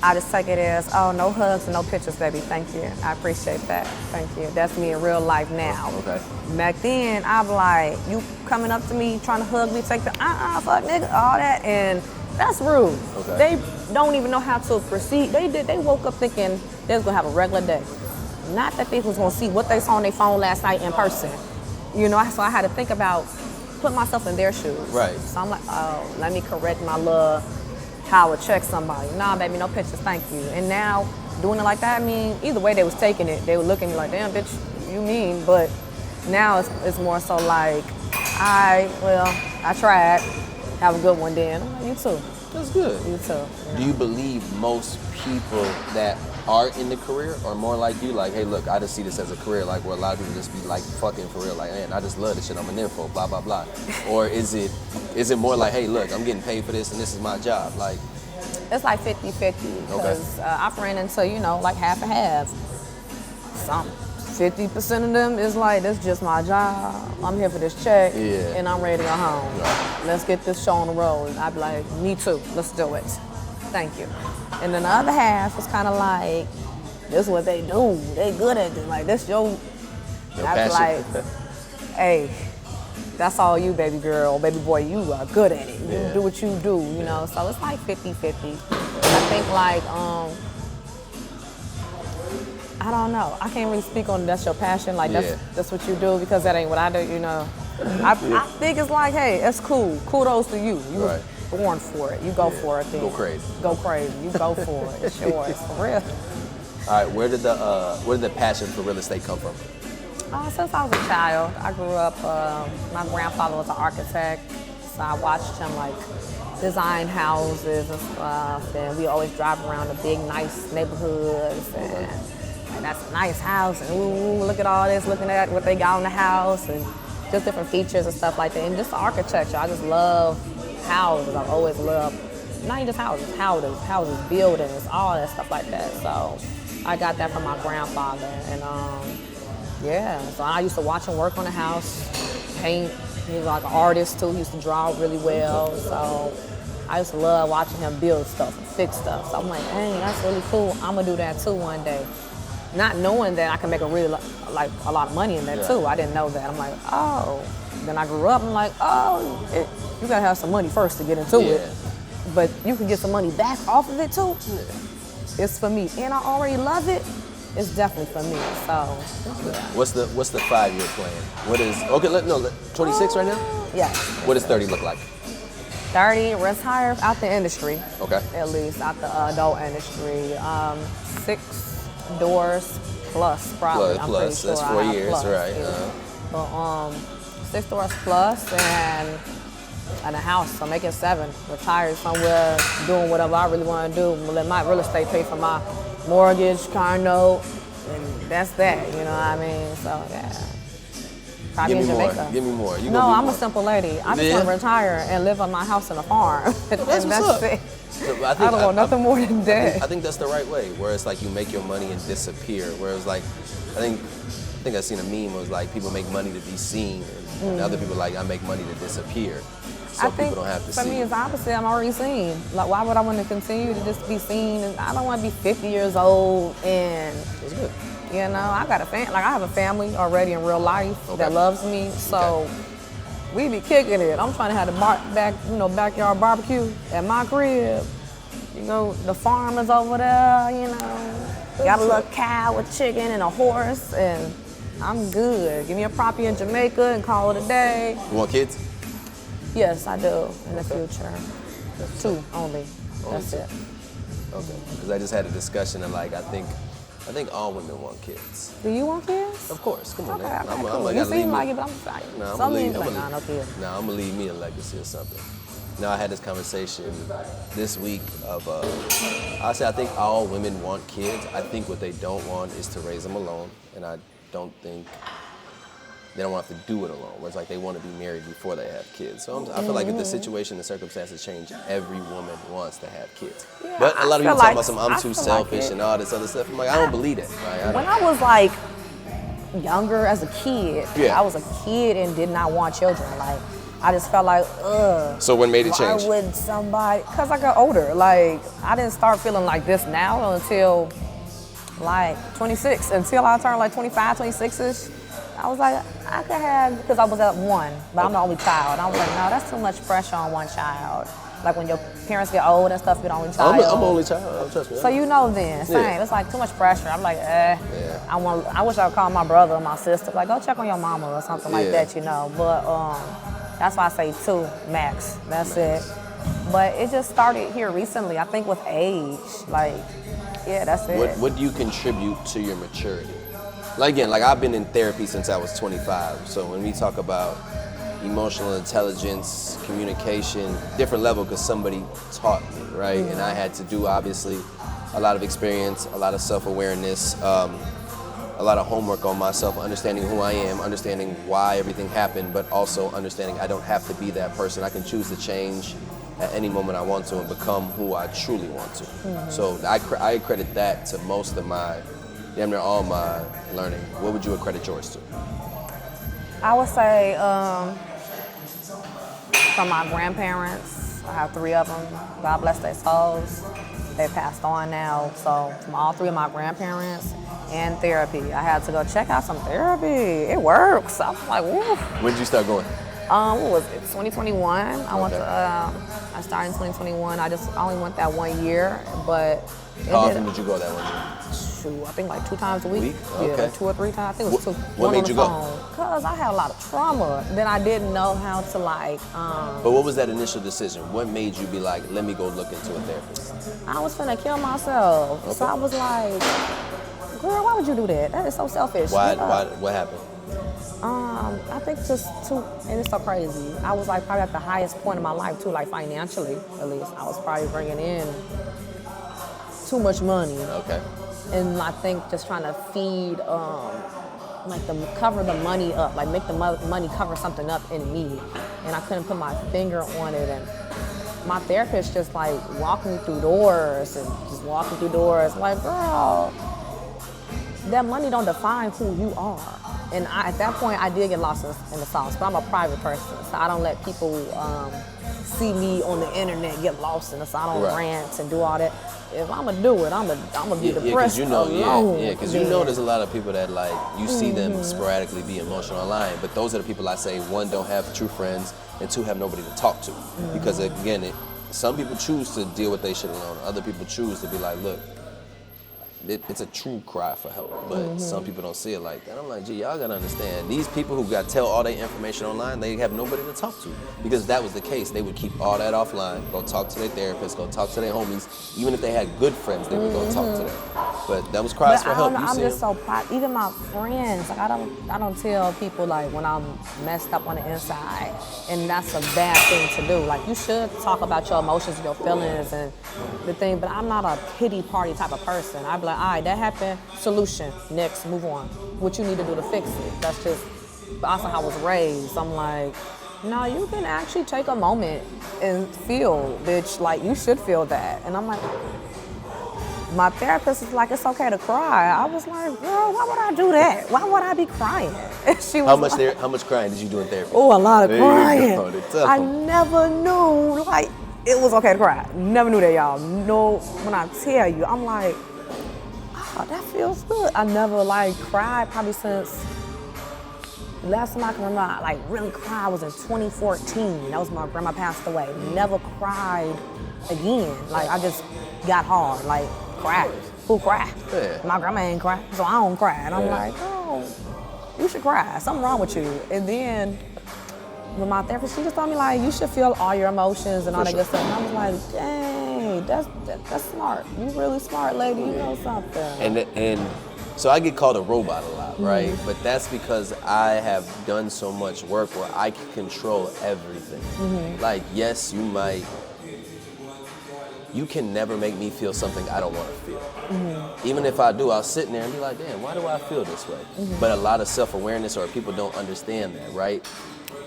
[SPEAKER 2] I just take it as, oh, no hugs and no pictures, baby. Thank you. I appreciate that. Thank you. That's me in real life now.
[SPEAKER 1] Okay.
[SPEAKER 2] Back then, I'm like, you coming up to me, trying to hug me, take the fuck nigga, all that, and that's rude.
[SPEAKER 1] Okay.
[SPEAKER 2] They don't even know how to proceed. They woke up thinking they was gonna have a regular day. Not that they was gonna see what they saw on their phone last night in person. You know, so I had to think about, put myself in their shoes.
[SPEAKER 1] Right.
[SPEAKER 2] So I'm like, oh, let me correct my little, how I would check somebody. Nah, baby, no pictures, thank you. And now, doing it like that, I mean, either way they was taking it, they would look at me like, damn, bitch, you mean, but now it's more so like, I tried. Have a good one, Dan. I'm like, you too.
[SPEAKER 1] That's good.
[SPEAKER 2] You too.
[SPEAKER 1] Do you believe most people that are in the career are more like you? Like, hey, look, I just see this as a career, like where a lot of people just be like fucking for real, like, man, I just love this shit, I'm an info, blah, blah, blah. Or is it more like, hey, look, I'm getting paid for this and this is my job? Like,
[SPEAKER 2] it's like 50-50 because I've ran into, like half and half. Some 50% of them is like, that's just my job. I'm here for this check and I'm ready to go home.
[SPEAKER 1] Right.
[SPEAKER 2] Let's get this show on the road. I'd be like, me too, let's do it. Thank you. And then the other half is kind of like, this is what they do. They good at this. Like, this your I'd be like, hey, that's all you, baby girl, baby boy, you are good at it. You do what you do, you know? So it's like 50-50. I think like, I don't know. I can't really speak on that's your passion. Like that's what you do because that ain't what I do. You know, I think it's like, hey, it's cool. Kudos to you. You were born for it. You go for it. Then.
[SPEAKER 1] Go crazy.
[SPEAKER 2] Go crazy. You go for it. It's yours for real.
[SPEAKER 1] All right. Where did the passion for real estate come from?
[SPEAKER 2] Since I was a child, I grew up. My grandfather was an architect, so I watched him like design houses and stuff. And we always drive around the big, nice neighborhoods and. And that's a nice house, and ooh, look at all this, looking at what they got on the house, and just different features and stuff like that. And just the architecture, I just love houses. I've always loved, not just houses, buildings, all that stuff like that. So I got that from my grandfather, and so I used to watch him work on the house, paint. He was like an artist too. He used to draw really well, so I used to love watching him build stuff and fix stuff. So I'm like, dang, that's really cool. I'm gonna do that too one day. Not knowing that I can make a lot of money in that too. I didn't know that. I'm like, oh. Then I grew up, I'm like, oh, you gotta have some money first to get into it. But you can get some money back off of it too. Yeah. It's for me. And I already love it. It's definitely for me. So
[SPEAKER 1] What's the 5-year plan? What is 26 right now?
[SPEAKER 2] Yeah.
[SPEAKER 1] What does 30 look like?
[SPEAKER 2] 30, retire out the industry.
[SPEAKER 1] Okay.
[SPEAKER 2] At least out the adult industry. 6 doors plus probably. I'm pretty sure
[SPEAKER 1] that's 4 years,
[SPEAKER 2] plus,
[SPEAKER 1] right?
[SPEAKER 2] Yeah. But 6 doors plus and a house. So make it 7. Retire somewhere, doing whatever I really want to do. Let my real estate pay for my mortgage, car note, and that's that. You know what I mean? So yeah. Probably
[SPEAKER 1] Give
[SPEAKER 2] in
[SPEAKER 1] me more.
[SPEAKER 2] Jamaica.
[SPEAKER 1] Give me more.
[SPEAKER 2] No, I'm a simple lady. I just want to retire and live on my house and a farm. and
[SPEAKER 1] that's
[SPEAKER 2] it.
[SPEAKER 1] I
[SPEAKER 2] don't want nothing more than that.
[SPEAKER 1] I think that's the right way, where it's like you make your money and disappear. Whereas like, I think I seen a meme was like people make money to be seen, and other people like I make money to disappear, so people don't have to see.
[SPEAKER 2] For me, it's opposite. I'm already seen. Like, why would I want to continue to just be seen? And I don't want to be 50 years old and.
[SPEAKER 1] That's good.
[SPEAKER 2] You know, I got I have a family already in real life that loves me, so we be kicking it. I'm trying to have the backyard barbecue at my crib. You know, the farm is over there. You know, got a little cow, a chicken, and a horse, and I'm good. Give me a property in Jamaica and call it a day.
[SPEAKER 1] You want kids?
[SPEAKER 2] Yes, I do in the future. 2 only. That's it.
[SPEAKER 1] Okay. Because I just had a discussion and like I think I think all women want kids.
[SPEAKER 2] Do you want kids?
[SPEAKER 1] Of course. Come on,
[SPEAKER 2] Okay,
[SPEAKER 1] man.
[SPEAKER 2] okay,
[SPEAKER 1] I'm
[SPEAKER 2] cool.
[SPEAKER 1] like,
[SPEAKER 2] You seem like it, but I'm sorry. Some people like, nah, no kid.
[SPEAKER 1] Nah, I'm gonna leave me a legacy or something. Now, I had this conversation this week of, I think all women want kids. I think what they don't want is to raise them alone, and I don't think they don't want to have to do it alone. Where it's like they want to be married before they have kids. So I feel like if the situation, the circumstances change, every woman wants to have kids.
[SPEAKER 2] Yeah,
[SPEAKER 1] but a lot of people talk about some I'm too selfish
[SPEAKER 2] like
[SPEAKER 1] and all this other stuff. I'm like, I don't believe that.
[SPEAKER 2] When I was like younger as a kid,
[SPEAKER 1] Yeah.
[SPEAKER 2] I was a kid and did not want children. Like I just felt like, ugh.
[SPEAKER 1] So when made it change?
[SPEAKER 2] Why would somebody? Because I got older. Like I didn't start feeling like this now until like 26. Until I turned like 25, 26ish. I was like, I could have, because I was at one, but I'm the only child. I was like, no, that's too much pressure on one child. Like when your parents get old and stuff, you're the only child.
[SPEAKER 1] I'm only child, trust me.
[SPEAKER 2] So you know then, same.
[SPEAKER 1] Yeah.
[SPEAKER 2] It's like too much pressure. I'm like,
[SPEAKER 1] Yeah.
[SPEAKER 2] I wish I would call my brother or my sister, like, go check on your mama or something like
[SPEAKER 1] Yeah.
[SPEAKER 2] that, you know. But that's why I say 2 max. That's it. But it just started here recently. I think with age, like, yeah, that's it.
[SPEAKER 1] What do you contribute to your maturity? Like again, like I've been in therapy since I was 25. So when we talk about emotional intelligence, communication, different level, because somebody taught me, right? And I had to do obviously a lot of experience, a lot of self-awareness, a lot of homework on myself, understanding who I am, understanding why everything happened, but also understanding I don't have to be that person. I can choose to change at any moment I want to and become who I truly want to. So I credit that to most of my, damn near all my learning. What would you accredit yours to?
[SPEAKER 2] I would say from my grandparents. I have 3 of them. God bless their souls. They passed on now. So from all 3 of my grandparents and therapy. I had to go check out some therapy. It works. I was like, woo.
[SPEAKER 1] When did you start going?
[SPEAKER 2] What was it? 2021. I started in 2021. I only went that 1 year, but
[SPEAKER 1] How often did you go that 1 year?
[SPEAKER 2] Shoot, I think like 2 times a week.
[SPEAKER 1] Okay.
[SPEAKER 2] Yeah, 2 or 3 times. I think it was 2.
[SPEAKER 1] What made you go?
[SPEAKER 2] Because I had a lot of trauma. Then I didn't know how to like.
[SPEAKER 1] But what was that initial decision? What made you be like, let me go look into a therapist?
[SPEAKER 2] I was finna kill myself.
[SPEAKER 1] Okay.
[SPEAKER 2] So I was like, girl, why would you do that? That is so selfish.
[SPEAKER 1] Why? What happened?
[SPEAKER 2] I think and it's so crazy. I was like probably at the highest point in my life too, like financially at least. I was probably bringing in too much money.
[SPEAKER 1] Okay.
[SPEAKER 2] And I think just trying to feed, cover the money up, like make the money cover something up in me. And I couldn't put my finger on it. And my therapist just like walking me through doors and just walking through doors. Like, girl, that money don't define who you are. And at that point, I did get lost in the sauce, but I'm a private person, so I don't let people see me on the internet get lost in the sauce. I don't rant and do all that. If I'm gonna do it, I'm gonna be depressed alone.
[SPEAKER 1] Because you know there's a lot of people that like, you see them sporadically be emotional online, but those are the people I say, 1, don't have true friends, and 2, have nobody to talk to. Because again, some people choose to deal with their shit alone. Other people choose to be like, look, it's a true cry for help, but some people don't see it like that. I'm like, gee, y'all gotta understand, these people who got tell all their information online, they have nobody to talk to. Because if that was the case, they would keep all that offline, go talk to their therapist, go talk to their homies. Even if they had good friends, they would go talk to them. But that was cries for help.
[SPEAKER 2] I'm just so proud. Even my friends, like I don't tell people like when I'm messed up on the inside, and that's a bad thing to do. Like you should talk about your emotions and your feelings and the thing, but I'm not a pity party type of person. I'd be like, all right, that happened, solution, next, move on. What you need to do to fix it. That's just also how I was raised. I'm like, no, you can actually take a moment and feel, bitch, like you should feel that. And I'm like, my therapist is like, it's okay to cry. I was like, girl, why would I do that? Why would I be crying? And she was
[SPEAKER 1] How much crying did you do in therapy?
[SPEAKER 2] Oh, a lot of crying. I
[SPEAKER 1] Tough.
[SPEAKER 2] never knew, like, it was okay to cry. Never knew that, y'all. No, when I tell you, I'm like, oh, that feels good. I never, like, cried probably since, last time I can remember, like, really cry was in 2014. That was my grandma passed away. Never cried again. Like, I just got hard, like, cried. Who cried?
[SPEAKER 1] Yeah.
[SPEAKER 2] My grandma ain't cry, so I don't cry. And I'm like, oh, you should cry. Something wrong with you. And then with my therapist, she just told me like, you should feel all your emotions and all that good stuff. And I was like, dang. hey, that's smart. You really smart, lady. You know something.
[SPEAKER 1] And so I get called a robot a lot, right? But that's because I have done so much work where I can control everything. Like, yes, you can never make me feel something I don't want to feel. Even if I do, I'll sit in there and be like, damn, why do I feel this way? But a lot of self-awareness, or people don't understand that, right?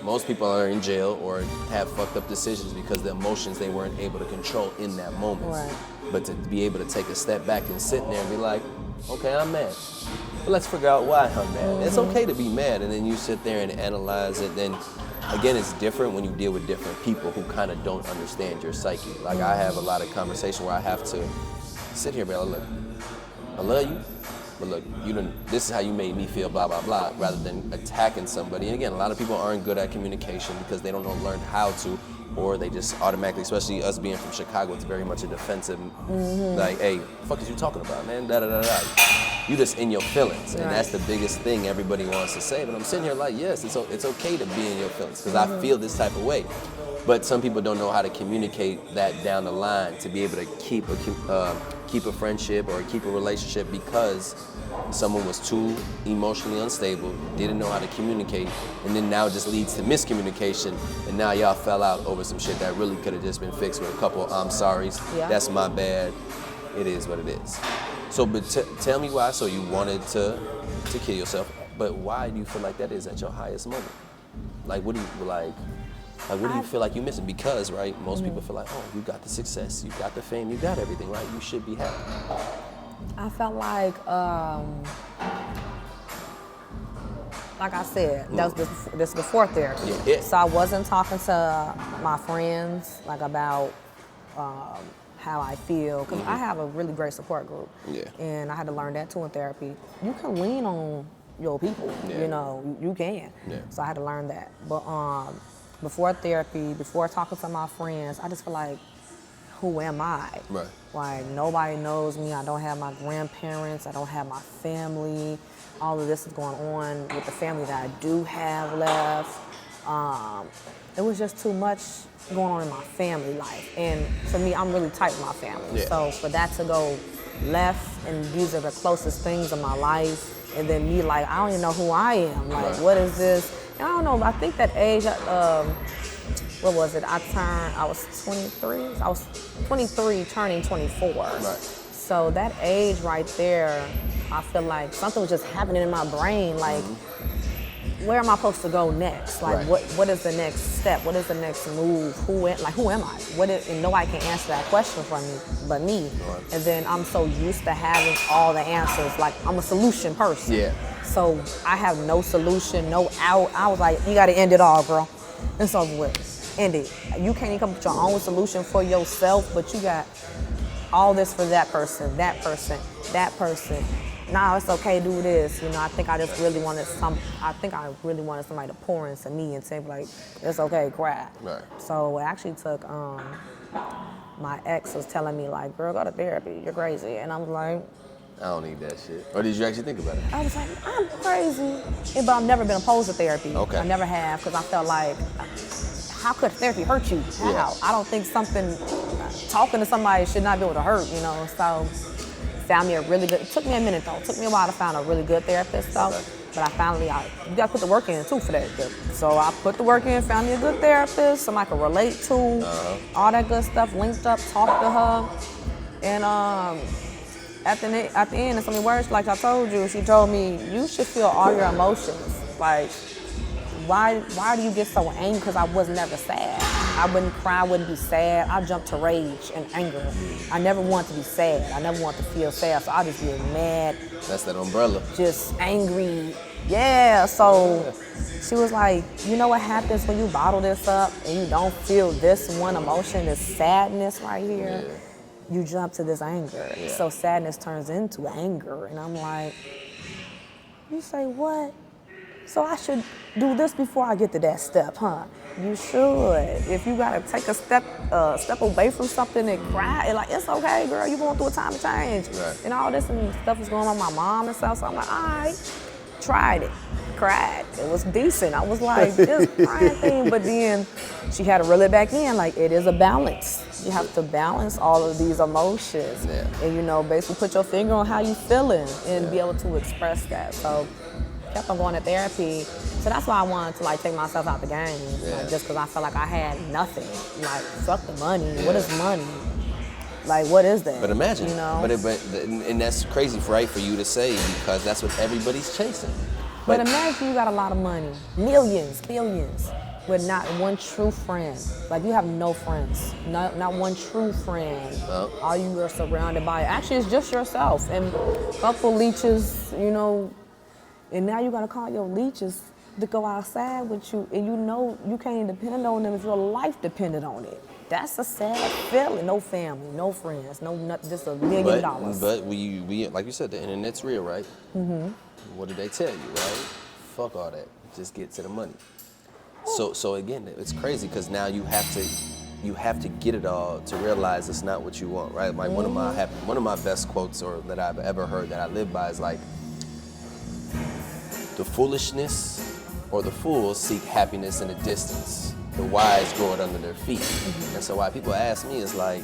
[SPEAKER 1] Most people are in jail or have fucked up decisions because the emotions they weren't able to control in that moment.
[SPEAKER 2] Right.
[SPEAKER 1] But to be able to take a step back and sit there and be like, okay, I'm mad. But let's figure out why I'm mad. It's okay to be mad, and then you sit there and analyze it. Then again, it's different when you deal with different people who kind of don't understand your psyche. Like, I have a lot of conversation where I have to sit here and be like, look, I love you, but look, this is how you made me feel, blah, blah, blah, rather than attacking somebody. And again, a lot of people aren't good at communication because they don't know learn how to, or they just automatically, especially us being from Chicago, it's very much a defensive, like, hey, the fuck is you talking about, man? Da da da da. You just in your feelings, and that's the biggest thing everybody wants to say. But I'm sitting here like, yes, it's okay to be in your feelings because I feel this type of way. But some people don't know how to communicate that down the line to be able to keep a friendship or keep a relationship because someone was too emotionally unstable, didn't know how to communicate, and then now it just leads to miscommunication, and now y'all fell out over some shit that really could have just been fixed with a couple I'm sorry's.
[SPEAKER 2] Yeah.
[SPEAKER 1] That's my bad. It is what it is. So, but tell me why. So you wanted to kill yourself, but why do you feel like that is at your highest moment? Like, what do you like? What do you feel like you're missing? Because, right, most people feel like, oh, you got the success, you got the fame, you got everything, right? You should be happy.
[SPEAKER 2] I felt like I said, that was this before therapy.
[SPEAKER 1] Yeah.
[SPEAKER 2] So I wasn't talking to my friends like about how I feel, because I have a really great support group. Yeah. And I had to learn that too in therapy. You can lean on your people, you know, you can. Yeah. So I had to learn that. But before therapy, before talking to my friends, I just feel like, who am I? Right. Like, nobody knows me. I don't have my grandparents. I don't have my family. All of this is going on with the family that I do have left. It was just too much going on in my family life. And for me, I'm really tight with my family. Yeah. So for that to go left, and these are the closest things in my life, and then me like, I don't even know who I am. Like, what is this? And I don't know, I think that age, what was it? I was 23. I was 23 turning 24. Right. So that age right there, I feel like something was just happening in my brain. Like, where am I supposed to go next? Like, what is the next step? What is the next move? Who am I? And nobody can answer that question for me but me. Right. And then I'm so used to having all the answers. Like, I'm a solution person. Yeah. So I have no solution, no out. I was like, you got to end it all, girl. And so end it. You can't even come up with your own solution for yourself, but you got all this for that person, that person, that person. Now it's okay to do this. You know, I think I really wanted somebody to pour into me and say, like, it's okay, cry. Right. So it actually took, my ex was telling me, like, girl, go to therapy, you're crazy. And I was like,
[SPEAKER 1] I don't need that shit. Or did you actually think about it?
[SPEAKER 2] I was like, I'm crazy. But I've never been opposed to therapy. Okay. I never have, because I felt like, how could therapy hurt you? How? Yeah. I don't think talking to somebody should not be able to hurt, you know? So found me a really good, it took me a minute though. It took me a while to find a really good therapist though. Okay. But you gotta put the work in too for that. So I put the work in, found me a good therapist, somebody I could relate to, all that good stuff, linked up, talked to her. And at the end, in so many words, like I told you, she told me, you should feel all your emotions. Like, why do you get so angry? Because I was never sad. I wouldn't cry, I wouldn't be sad. I jumped to rage and anger. I never wanted to be sad. I never wanted to feel sad, so I just get mad.
[SPEAKER 1] That's that umbrella.
[SPEAKER 2] Just angry. Yeah, so she was like, you know what happens when you bottle this up and you don't feel this one emotion, this sadness right here? Yeah. You jump to this anger. Yeah. So sadness turns into anger. And I'm like, you say what? So I should do this before I get to that step, huh? You should. If you gotta take a step away from something and cry, and like, it's okay, girl, you going through a time of change. Right. And all this and stuff was going on with my mom and stuff, so I'm like, all right, tried it, cried. It was decent. I was like, this crying thing, but then she had to reel it back in, like, it is a balance. You have to balance all of these emotions.
[SPEAKER 1] Yeah.
[SPEAKER 2] And, you know, basically put your finger on how you feeling and be able to express that. So kept on going to therapy. So that's why I wanted to like take myself out the game. Like, just because I felt like I had nothing. Like, fuck the money. What is money? Like, what is that?
[SPEAKER 1] But imagine,
[SPEAKER 2] you know?
[SPEAKER 1] and that's crazy, right, for you to say, because that's what everybody's chasing.
[SPEAKER 2] But imagine you got a lot of money, millions, billions, with not one true friend. Like, you have no friends, not one true friend.
[SPEAKER 1] Oh.
[SPEAKER 2] All you are surrounded by, actually, it's just yourself and a couple leeches, you know, and now you gotta call your leeches to go outside with you, and you know you can't depend on them if your life depended on it. That's a sad feeling. No family, no friends, no nothing, just $1 million.
[SPEAKER 1] But we like you said, the internet's real, right? Mm-hmm. What did they tell you, right? Fuck all that. Just get to the money. So again, it's crazy because now you have to get it all to realize it's not what you want, right? Like one of my best quotes or that I've ever heard that I live by is like, the foolishness or the fools seek happiness in a distance. The wise grow it under their feet. Mm-hmm. And so why people ask me is like,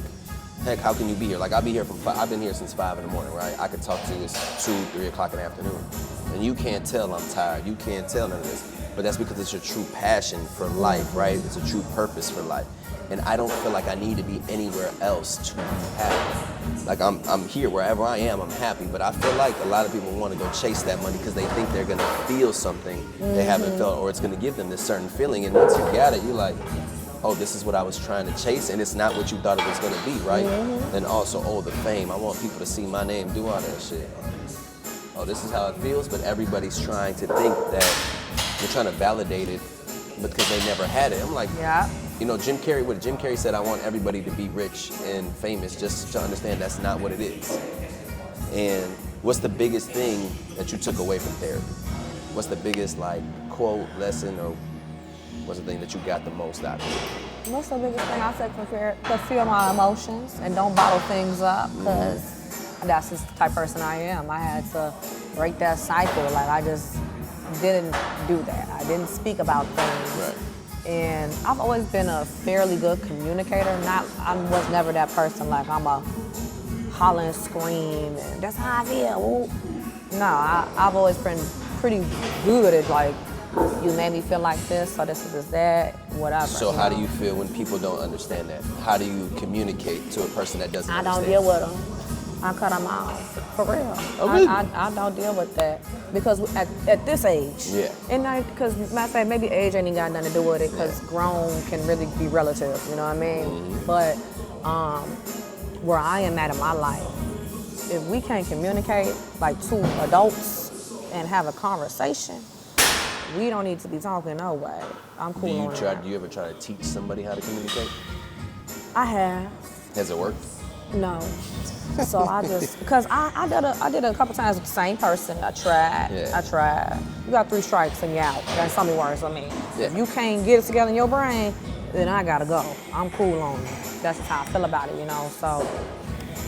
[SPEAKER 1] heck, how can you be here? Like I'll be here I've been here since 5 in the morning, right? I could talk to you, it's 2, 3 o'clock in the afternoon. And you can't tell I'm tired. You can't tell none of this. But that's because it's your true passion for life, right? It's a true purpose for life. And I don't feel like I need to be anywhere else to be happy. Like I'm here wherever I am, I'm happy. But I feel like a lot of people want to go chase that money because they think they're gonna feel something they haven't felt, or it's gonna give them this certain feeling. And once you got it, you're like, oh, this is what I was trying to chase, and it's not what you thought it was gonna be, right? And also, oh, the fame. I want people to see my name, do all that shit. Oh, this is how it feels, but everybody's trying to think that you're trying to validate it because they never had it. I'm like,
[SPEAKER 2] yeah.
[SPEAKER 1] You know, Jim Carrey said, I want everybody to be rich and famous, just to understand that's not what it is. And what's the biggest thing that you took away from therapy? What's the biggest, like, quote, lesson, or what's the thing that you got the most out of it?
[SPEAKER 2] What's the biggest thing I said? To feel my emotions and don't bottle things up, because that's just the type of person I am. I had to break that cycle. Like, I just didn't do that. I didn't speak about things.
[SPEAKER 1] Right.
[SPEAKER 2] And I've always been a fairly good communicator. I was never that person like I'm a holler and scream and that's how I feel. Ooh. No, I've always been pretty good at like, you made me feel like this, so this is that, whatever.
[SPEAKER 1] So how do you feel when people don't understand that? How do you communicate to a person that doesn't understand?
[SPEAKER 2] I don't deal with them. I cut them off, for real.
[SPEAKER 1] Oh, really?
[SPEAKER 2] I don't deal with that because at this age,
[SPEAKER 1] yeah.
[SPEAKER 2] And because matter of fact, maybe age ain't even got nothing to do with it because grown can really be relative, you know what I mean? Mm-hmm. But where I am at in my life, if we can't communicate like two adults and have a conversation, we don't need to be talking no way. I'm cool on that.
[SPEAKER 1] Do you ever try to teach somebody how to communicate?
[SPEAKER 2] I have.
[SPEAKER 1] Has it worked?
[SPEAKER 2] No. So I just, because I did it a couple times with the same person. I tried. You got 3 strikes and you out. That's so many words. I mean, if you can't get it together in your brain, then I gotta go. I'm cool on it. That's just how I feel about it, you know. So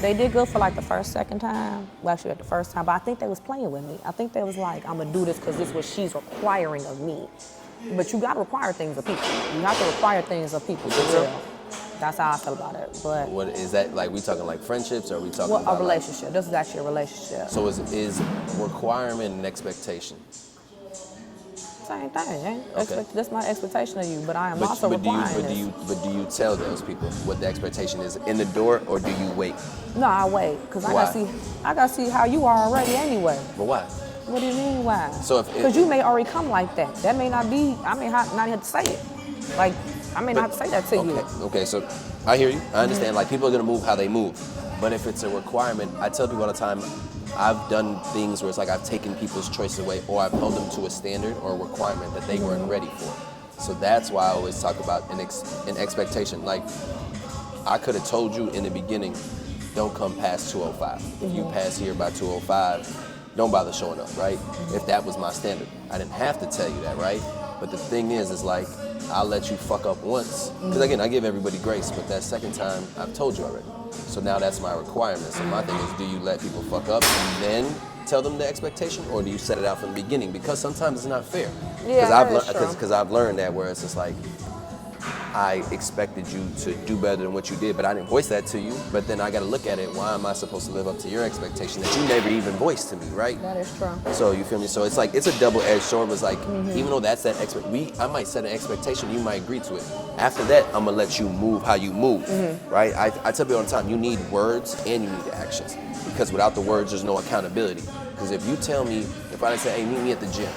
[SPEAKER 2] they did good for like the first, second time. Well, actually at the first time, but I think they was playing with me. I think they was like, I'm gonna do this because this is what she's requiring of me. But you gotta require things of people. You have to require things of people for real. That's how I feel about it. But
[SPEAKER 1] what is that like? We talking like friendships, or are we talking about
[SPEAKER 2] a relationship? Like, this is actually a relationship.
[SPEAKER 1] So is requirement and expectation?
[SPEAKER 2] Same thing, eh?
[SPEAKER 1] Okay.
[SPEAKER 2] That's my expectation of you, but I am also requiring
[SPEAKER 1] But do you tell those people what the expectation is in the door, or do you wait?
[SPEAKER 2] No, I wait because I gotta see how you are already anyway.
[SPEAKER 1] But why?
[SPEAKER 2] What do you mean why?
[SPEAKER 1] So
[SPEAKER 2] because you may already come like that. That may not be. I may not have to say it. Like. I may not have to say that to you.
[SPEAKER 1] Okay, so I hear you. I understand. Like, people are going to move how they move. But if it's a requirement, I tell people all the time, I've done things where it's like I've taken people's choice away, or I've held them to a standard or a requirement that they weren't ready for. So that's why I always talk about an expectation. Like, I could have told you in the beginning, don't come past 2:05. If you pass here by 2:05, don't bother showing up, right? If that was my standard. I didn't have to tell you that, right? But the thing is like, I'll let you fuck up once. Because again, I give everybody grace, but that second time, I've told you already. So now that's my requirement. So my thing is, do you let people fuck up and then tell them the expectation, or do you set it out from the beginning? Because sometimes it's not fair.
[SPEAKER 2] Yeah,
[SPEAKER 1] Because I've learned that where it's just like, I expected you to do better than what you did, but I didn't voice that to you. But then I got to look at it. Why am I supposed to live up to your expectation that you never even voiced to me, right?
[SPEAKER 2] That is true.
[SPEAKER 1] So you feel me? So it's like, it's a double-edged sword. It's like, even though that's that I might set an expectation, you might agree to it. After that, I'm gonna let you move how you move, right? I tell people all the time, you need words and you need actions, because without the words, there's no accountability. Because if you tell me, if I say, hey, meet me at the gym,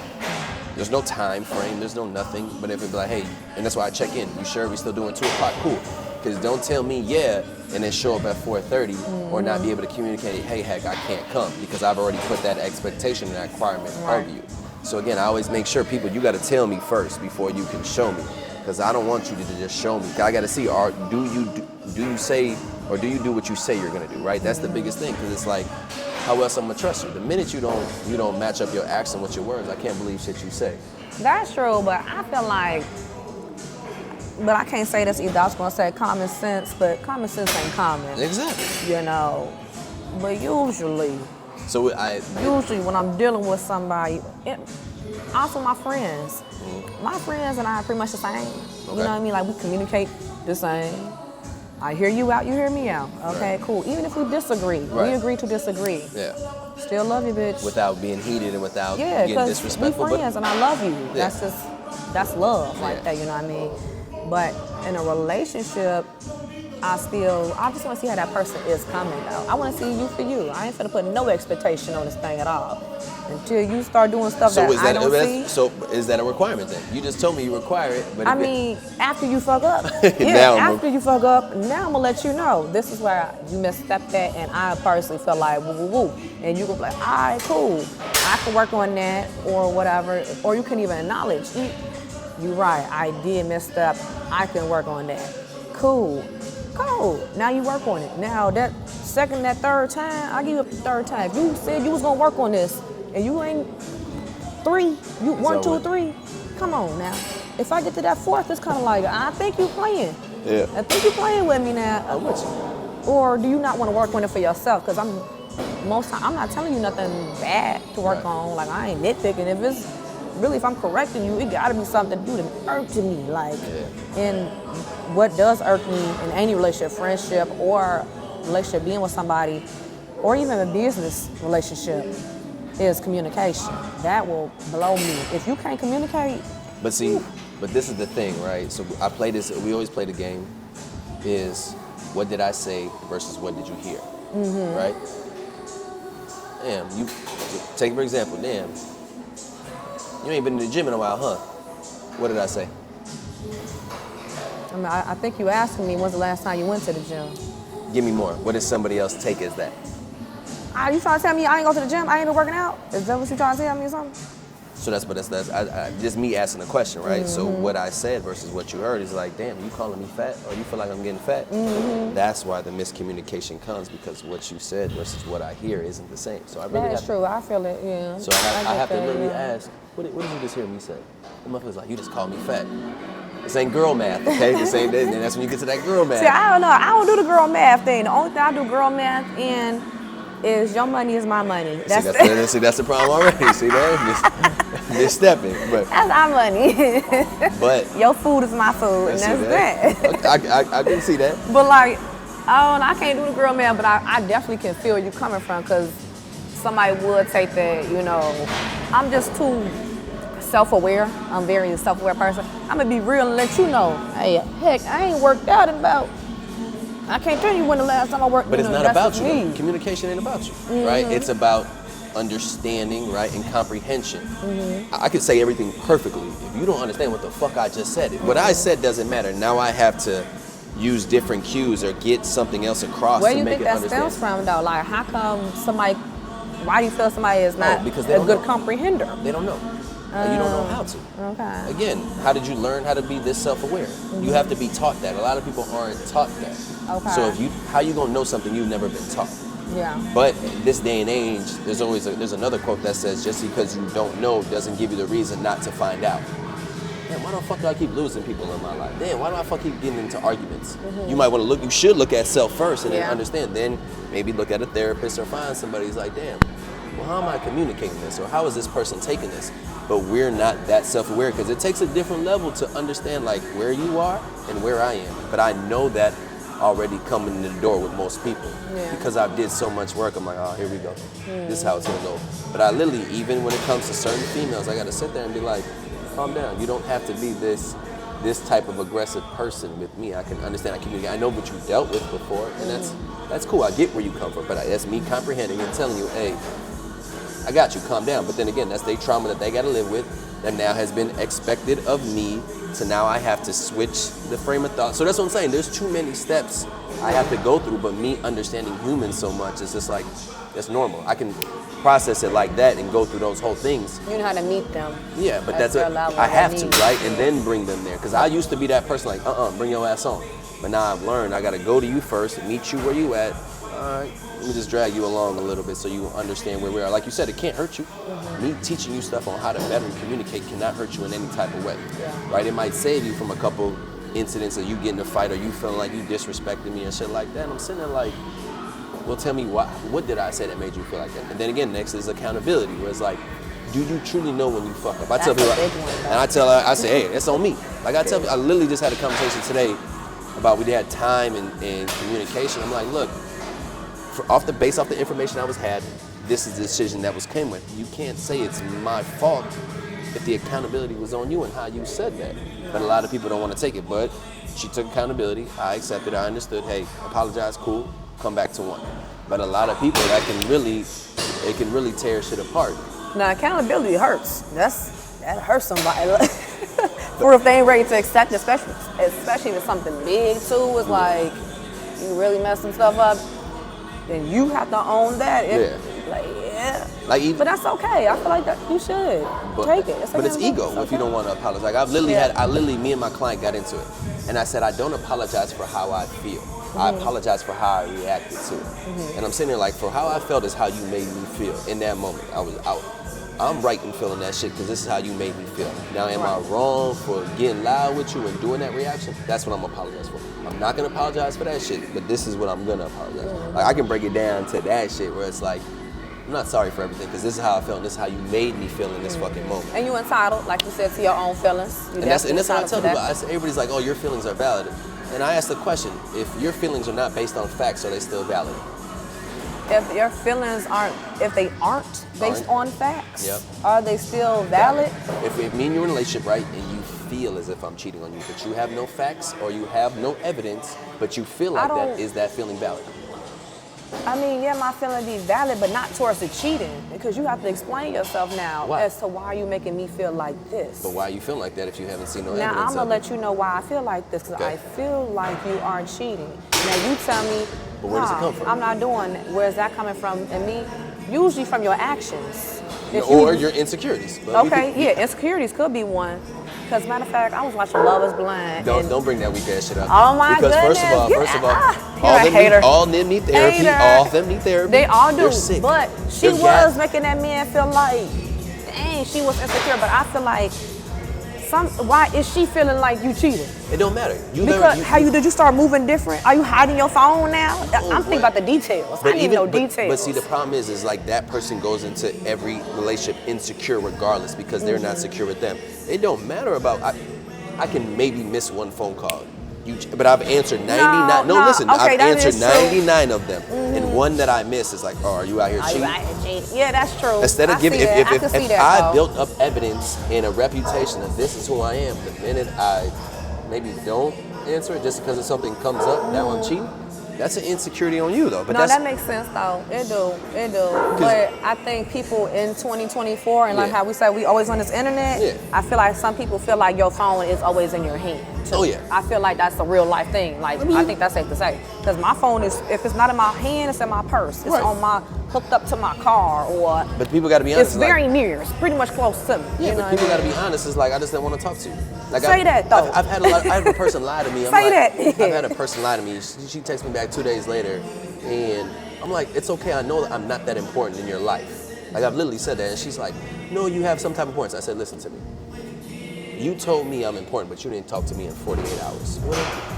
[SPEAKER 1] there's no time frame, there's no nothing, but if it be like, hey, and that's why I check in, you sure we still doing 2 o'clock? Cool. Because don't tell me yeah, and then show up at 4:30 or not be able to communicate, hey, heck, I can't come, because I've already put that expectation and that requirement of you. So again, I always make sure people, you gotta tell me first before you can show me, because I don't want you to just show me. I gotta see, do you say, or do you do what you say you're gonna do, right? That's the biggest thing, because it's like, how else I'm gonna trust you? The minute you don't match up your action with your words, I can't believe shit you say.
[SPEAKER 2] That's true, but I feel like, but I can't say this either. I was gonna say common sense, but common sense ain't common.
[SPEAKER 1] Exactly.
[SPEAKER 2] You know, but usually when I'm dealing with somebody, also my friends, my friends and I are pretty much the same. Okay. You know what I mean? Like, we communicate the same. I hear you out, you hear me out. Okay, cool. Even if we disagree, we agree to disagree.
[SPEAKER 1] Yeah.
[SPEAKER 2] Still love you, bitch.
[SPEAKER 1] Without being heated and without getting disrespectful.
[SPEAKER 2] We friends and I love you. Yeah. That's love right there, you know what I mean? But in a relationship, I just want to see how that person is coming though. I want to see you for you. I ain't finna put no expectation on this thing at all. Until you start doing stuff I don't see.
[SPEAKER 1] So is that a requirement then? You just told me you require it, but
[SPEAKER 2] I mean, after you fuck up. Yeah, after you fuck up, now I'm gonna let you know this is where you messed up at, and I personally feel like woo woo woo. And you can be like, all right, cool. I can work on that or whatever. Or you can even acknowledge, you're right, I did mess up. I can work on that. Cool. Now you work on it. Now that second, that third time, I'll give you up the third time. If you said you was gonna work on this and you ain't 3, you 1, 2, 3, come on now. If I get to that 4th, it's kind of like, I think you playing.
[SPEAKER 1] Yeah.
[SPEAKER 2] I think you playing with me now.
[SPEAKER 1] I'm with you.
[SPEAKER 2] Or do you not want to work on it for yourself? Because most time I'm not telling you nothing bad to work on. Like, I ain't nitpicking. If I'm correcting you, it gotta be something to do to irk to me. Like, and what does irk me in any relationship, friendship or relationship, being with somebody, or even a business relationship, is communication. That will blow me. If you can't communicate.
[SPEAKER 1] But see, but this is the thing, right? So we always play the game, is what did I say versus what did you hear, right? Damn, you, take for example, damn, you ain't been in the gym in a while, huh? What did I say?
[SPEAKER 2] I mean, I think you asking me when's the last time you went to the gym.
[SPEAKER 1] Give me more. What does somebody else take as that?
[SPEAKER 2] You trying to tell me I ain't go to the gym? I ain't been working out? Is that what you trying to tell me or something?
[SPEAKER 1] So that's just me asking a question, right? So what I said versus what you heard is like, damn, you calling me fat, or you feel like I'm getting fat? That's why the miscommunication comes, because what you said versus what I hear isn't the same. So I really
[SPEAKER 2] That's true. I feel it. Yeah.
[SPEAKER 1] So I have to literally ask, what did you just hear me say? The motherfucker's like, you just called me fat. This ain't girl math, okay? This ain't that, and that's when you get to that girl math.
[SPEAKER 2] See, I don't know. I don't do the girl math thing. The only thing I do girl math in is your money is my money. That's
[SPEAKER 1] that's the problem already. See that? Just stepping. But
[SPEAKER 2] that's our money.
[SPEAKER 1] But
[SPEAKER 2] your food is my food, and that's that.
[SPEAKER 1] I can see that.
[SPEAKER 2] But like, I can't do the girl math, but I definitely can feel you coming from, because somebody would take that, you know. I'm just too self-aware. I'm a very self-aware person. I'm gonna be real and let you know, hey, heck, I ain't worked out in about, I can't tell you when the last time I worked.
[SPEAKER 1] But it's not about you. Communication ain't about you, right? It's about understanding, right, and comprehension. I could say everything perfectly. If you don't understand what the fuck I just said, what I said doesn't matter. Now I have to use different cues or get something else across to make it understand. Where do you think that stems from, though? Like, how come somebody, why do you feel somebody is not a good comprehender? They don't know. You don't know how to.
[SPEAKER 2] Okay.
[SPEAKER 1] Again, how did you learn how to be this self-aware? You have to be taught that. A lot of people aren't taught that.
[SPEAKER 2] Okay.
[SPEAKER 1] So how you gonna know something you've never been taught?
[SPEAKER 2] Yeah.
[SPEAKER 1] But in this day and age, there's another quote that says, just because you don't know doesn't give you the reason not to find out. Damn, why the fuck do I keep losing people in my life? Damn, why do I keep getting into arguments? You might want to you should look at self first and then understand. Then maybe look at a therapist or find somebody who's like, damn, well, how am I communicating this? Or how is this person taking this? But we're not that self-aware because it takes a different level to understand like where you are and where I am. But I know that already coming in the door with most people. Because I did so much work, I'm like, oh, here we go. This is how it's gonna go. But I literally, even when it comes to certain females, I gotta sit there and be like, calm down. You don't have to be this type of aggressive person with me. I can understand, I communicate. I know what you dealt with before, and that's cool. I get where you come from, but that's me comprehending and telling you, hey, I got you, calm down. But then again, that's their trauma that they gotta live with, that now has been expected of me, so now I have to switch the frame of thought. So that's what I'm saying, there's too many steps I have to go through, but me understanding humans so much, it's just like, that's normal. I can process it like that and go through those whole things.
[SPEAKER 2] You know how to meet them.
[SPEAKER 1] Yeah, but that's what I have to, right? And then bring them there. Because I used to be that person like, bring your ass on. But now I've learned I got to go to you first, meet you where you at. All right, let me just drag you along a little bit so you understand where we are. Like you said, it can't hurt you. Me teaching you stuff on how to better communicate cannot hurt you in any type of way, right? It might save you from a couple incidents of you getting in a fight or you feeling like you disrespected me and shit like that. And I'm sitting there like, well, tell me what did I say that made you feel like that? And then again, next is accountability, where it's like, do you truly know when you fuck up? I tell people, and I tell her, I say, hey, it's on me. Like I literally just had a conversation today about we had time and communication. I'm like, look, based off the information I was had, this is the decision that was came with. You can't say it's my fault if the accountability was on you and how you said that. But a lot of people don't want to take it. But she took accountability. I accepted. I understood. Hey, apologize. Cool. Come back to one. But a lot of people that can really tear shit apart.
[SPEAKER 2] Now accountability hurts. That hurts somebody. Or if they ain't ready to accept it, especially if it's something big too. It's like you really messed some stuff up, then you have to own that. But that's okay. I feel like that you should take it.
[SPEAKER 1] But it's ego if you don't want to apologize. Like me and my client got into it, and I said I don't apologize for how I feel. I apologize for how I reacted to it. And I'm sitting there like, for how I felt is how you made me feel in that moment. I was out. I'm right in feeling that shit because this is how you made me feel. Now, am I wrong for getting loud with you and doing that reaction? That's what I'm apologizing for. I'm not gonna apologize for that shit, but this is what I'm gonna apologize for. Like I can break it down to that shit where it's like, I'm not sorry for everything because this is how I felt and this is how you made me feel in this fucking moment.
[SPEAKER 2] And you entitled, like you said, to your own feelings.
[SPEAKER 1] And that's what I tell people. Everybody's like, oh, your feelings are valid. And I ask the question, if your feelings are not based on facts, are they still valid?
[SPEAKER 2] If your feelings aren't based on facts, are they still valid?
[SPEAKER 1] If me and you are in a relationship, right, and you feel as if I'm cheating on you, but you have no facts or you have no evidence, but you feel like that, is that feeling valid?
[SPEAKER 2] I mean, yeah, my feeling be valid, but not towards the cheating, because you have to explain yourself now as to why you making me feel like this.
[SPEAKER 1] But why you feel like that if you haven't seen no evidence?
[SPEAKER 2] Now I'm gonna let you know why I feel like this, because I feel like you are cheating. Now you tell me,
[SPEAKER 1] but where does it come from?
[SPEAKER 2] I'm not doing. Where's that coming from? And me, usually from your actions.
[SPEAKER 1] Or your insecurities.
[SPEAKER 2] Insecurities could be one. Because matter of fact, I was watching Love Is Blind.
[SPEAKER 1] Don't bring that weak ass shit up.
[SPEAKER 2] Oh my goodness.
[SPEAKER 1] Because first of all, all them need therapy. All of them need therapy.
[SPEAKER 2] They all do.
[SPEAKER 1] They're sick.
[SPEAKER 2] But she was making that man feel like, dang, she was insecure. But I feel like, why is she feeling like you cheated?
[SPEAKER 1] It don't matter.
[SPEAKER 2] Did you start moving different? Are you hiding your phone now? I'm thinking about the details. I need to know details.
[SPEAKER 1] But see, the problem is like that person goes into every relationship insecure regardless because they're not secure with them. It don't matter about, I can maybe miss one phone call. But I've answered 99. I've answered 99 of them, and one that I miss is like, oh, are you out here cheating?
[SPEAKER 2] Yeah, that's true.
[SPEAKER 1] Instead of giving, if I built up evidence and a reputation that this is who I am, the minute I maybe don't answer it just because if something comes up, now I'm cheating. That's an insecurity on you, though. But
[SPEAKER 2] that makes sense, though. It do. But I think people in 2024, and like how we say we always on this internet, I feel like some people feel like your phone is always in your hand. Too.
[SPEAKER 1] Oh, yeah.
[SPEAKER 2] I feel like that's a real life thing. Like, I think that's safe to say. Because my phone is, if it's not in my hand, it's in my purse. It's hooked up to my car or...
[SPEAKER 1] But people got to be honest.
[SPEAKER 2] It's very near. It's pretty much close to me.
[SPEAKER 1] Yeah, but people got to be honest. It's like, I just don't want to talk to you. Like,
[SPEAKER 2] say that, though.
[SPEAKER 1] I had a person lie to me.
[SPEAKER 2] Say that.
[SPEAKER 1] I've had a person lie to me. She texted me back 2 days later. And I'm like, it's okay. I know that I'm not that important in your life. Like, I've literally said that. And she's like, no, you have some type of importance. I said, listen to me. You told me I'm important, but you didn't talk to me in 48 hours.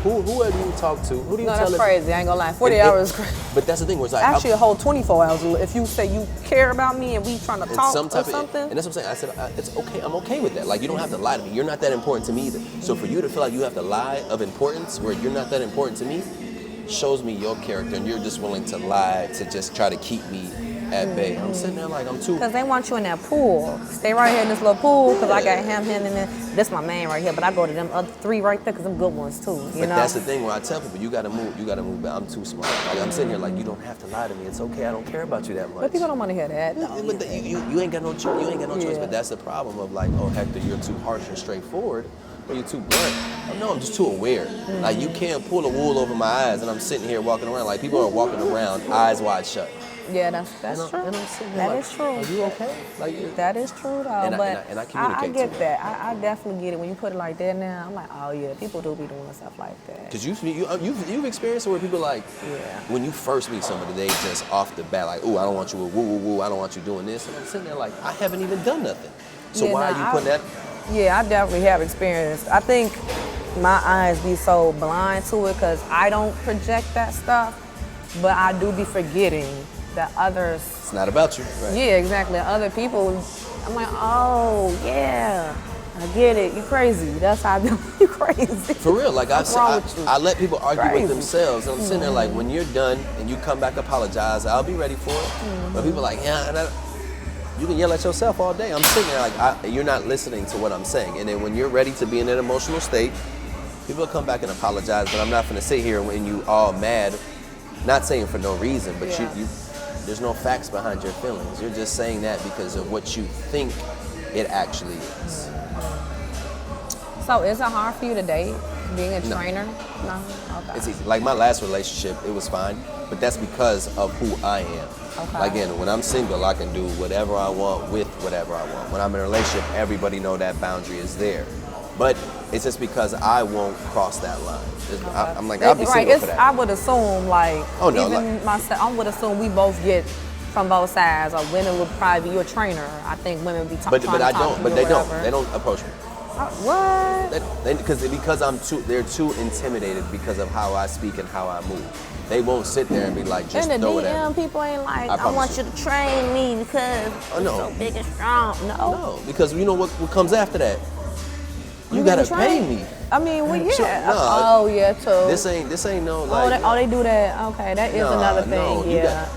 [SPEAKER 1] Who have you talked to? Who do you
[SPEAKER 2] No,
[SPEAKER 1] tell
[SPEAKER 2] that's crazy. I ain't gonna lie. 48 hours is crazy.
[SPEAKER 1] But that's the thing, where it's like
[SPEAKER 2] Actually, a whole 24 hours. If you say you care about me and we trying to talk
[SPEAKER 1] some
[SPEAKER 2] or
[SPEAKER 1] type
[SPEAKER 2] something.
[SPEAKER 1] And that's what I'm saying. I said, it's okay. I'm okay with that. Like, you don't have to lie to me. You're not that important to me either. So for you to feel like you have to lie of importance where you're not that important to me, shows me your character, and you're just willing to lie to just try to keep me at bay. I'm sitting there like I'm too.
[SPEAKER 2] Because they want you in that pool. Stay right here in this little pool because I got him, and then this my man right here. But I go to them other 3 right there because them good ones too. You know?
[SPEAKER 1] That's the thing where I tell people, you gotta move back. I'm too smart. Like, I'm sitting here like, you don't have to lie to me. It's okay. I don't care about you that much.
[SPEAKER 2] But people don't want to hear that.
[SPEAKER 1] No, but you ain't got no choice. You ain't got no choice. But that's the problem of like, oh Hector, you're too harsh and straightforward, or you're too blunt. No, I'm just too aware. Like, you can't pull the wool over my eyes, and I'm sitting here walking around like people are walking around eyes wide shut.
[SPEAKER 2] Yeah, that's true.
[SPEAKER 1] And I'm sitting
[SPEAKER 2] That
[SPEAKER 1] there
[SPEAKER 2] is true.
[SPEAKER 1] Are you okay? Like,
[SPEAKER 2] that is true though.
[SPEAKER 1] And
[SPEAKER 2] but
[SPEAKER 1] I communicate
[SPEAKER 2] I get
[SPEAKER 1] to
[SPEAKER 2] that. I definitely get it when you put it like that. Now I'm like, oh yeah, people do be doing stuff like that.
[SPEAKER 1] Because you've experienced it where people like, when you first meet somebody, they just off the bat like, ooh, I don't want you, woo, woo, woo, I don't want you doing this. And I'm sitting there like, I haven't even done nothing. So why are you putting that?
[SPEAKER 2] Yeah, I definitely have experienced. I think my eyes be so blind to it because I don't project that stuff, but I do be forgetting that others.
[SPEAKER 1] It's not about you, right?
[SPEAKER 2] Yeah, exactly. Other people, I'm like, oh yeah, I get it. You crazy. That's how I do. You crazy.
[SPEAKER 1] For real, like I let people argue with themselves. And I'm sitting there like, when you're done and you come back apologize, I'll be ready for it. But people are like, yeah, you can yell at yourself all day. I'm sitting there like, you're not listening to what I'm saying. And then when you're ready to be in an emotional state, people will come back and apologize. But I'm not going to sit here when you all mad, not saying for no reason, but there's no facts behind your feelings. You're just saying that because of what you think it actually is.
[SPEAKER 2] So is it hard for you to date, being a trainer? No? Okay.
[SPEAKER 1] It's easy. Like my last relationship, it was fine, but that's because of who I am.
[SPEAKER 2] Okay.
[SPEAKER 1] Like, again, when I'm single, I can do whatever I want with whatever I want. When I'm in a relationship, everybody know that boundary is there. But it's just because I won't cross that line. I'm like, I'll be single for that.
[SPEAKER 2] I would assume, like,
[SPEAKER 1] myself,
[SPEAKER 2] I would assume we both get from both sides. Or women would probably be your trainer. I think women would be talking.
[SPEAKER 1] But I don't. But they don't. They don't approach me.
[SPEAKER 2] What?
[SPEAKER 1] Because they're too intimidated because of how I speak and how I move. They won't sit there and be like, just
[SPEAKER 2] in the
[SPEAKER 1] throw
[SPEAKER 2] DM,
[SPEAKER 1] whatever.
[SPEAKER 2] people ain't like, I want you to train me because you're so big and strong.
[SPEAKER 1] No, because you know what comes after that? You gotta pay me.
[SPEAKER 2] I mean, well, yeah.
[SPEAKER 1] So,
[SPEAKER 2] yeah, too.
[SPEAKER 1] This ain't no like.
[SPEAKER 2] They do that. Okay, that is another thing.
[SPEAKER 1] No,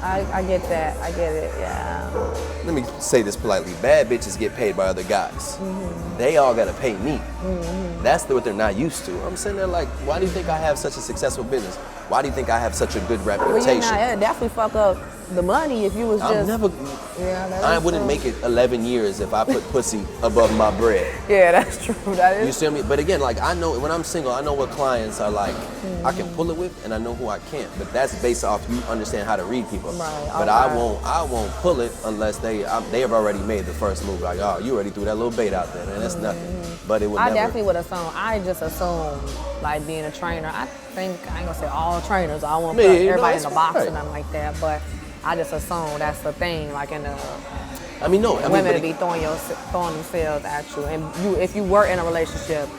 [SPEAKER 2] I get that. I get it. Yeah.
[SPEAKER 1] Let me say this politely. Bad bitches get paid by other guys. Mm-hmm. They all gotta pay me. Mm-hmm. That's what they're not used to. I'm sitting there like, why do you think I have such a successful business? Why do you think I have such a good reputation?
[SPEAKER 2] Well, it definitely fuck up the money if you was
[SPEAKER 1] I wouldn't make it 11 years if I put pussy above my bread.
[SPEAKER 2] Yeah, that's true. That is.
[SPEAKER 1] You see me? But again, like, I know when I'm single, I know what clients are like. Mm-hmm. I can pull it with, and I know who I can't. But that's based off you understand how to read people.
[SPEAKER 2] Right.
[SPEAKER 1] But okay. I won't pull it unless they have already made the first move. Like, oh, you already threw that little bait out there, man. That's nothing. But it would. I
[SPEAKER 2] definitely would assume. I just assume, like, being a trainer. I think I ain't gonna say all trainers. I won't put everybody in the box or nothing like that. But I just assume that's the thing. Like in the. Women to be throwing themselves at you, and if you were in a relationship,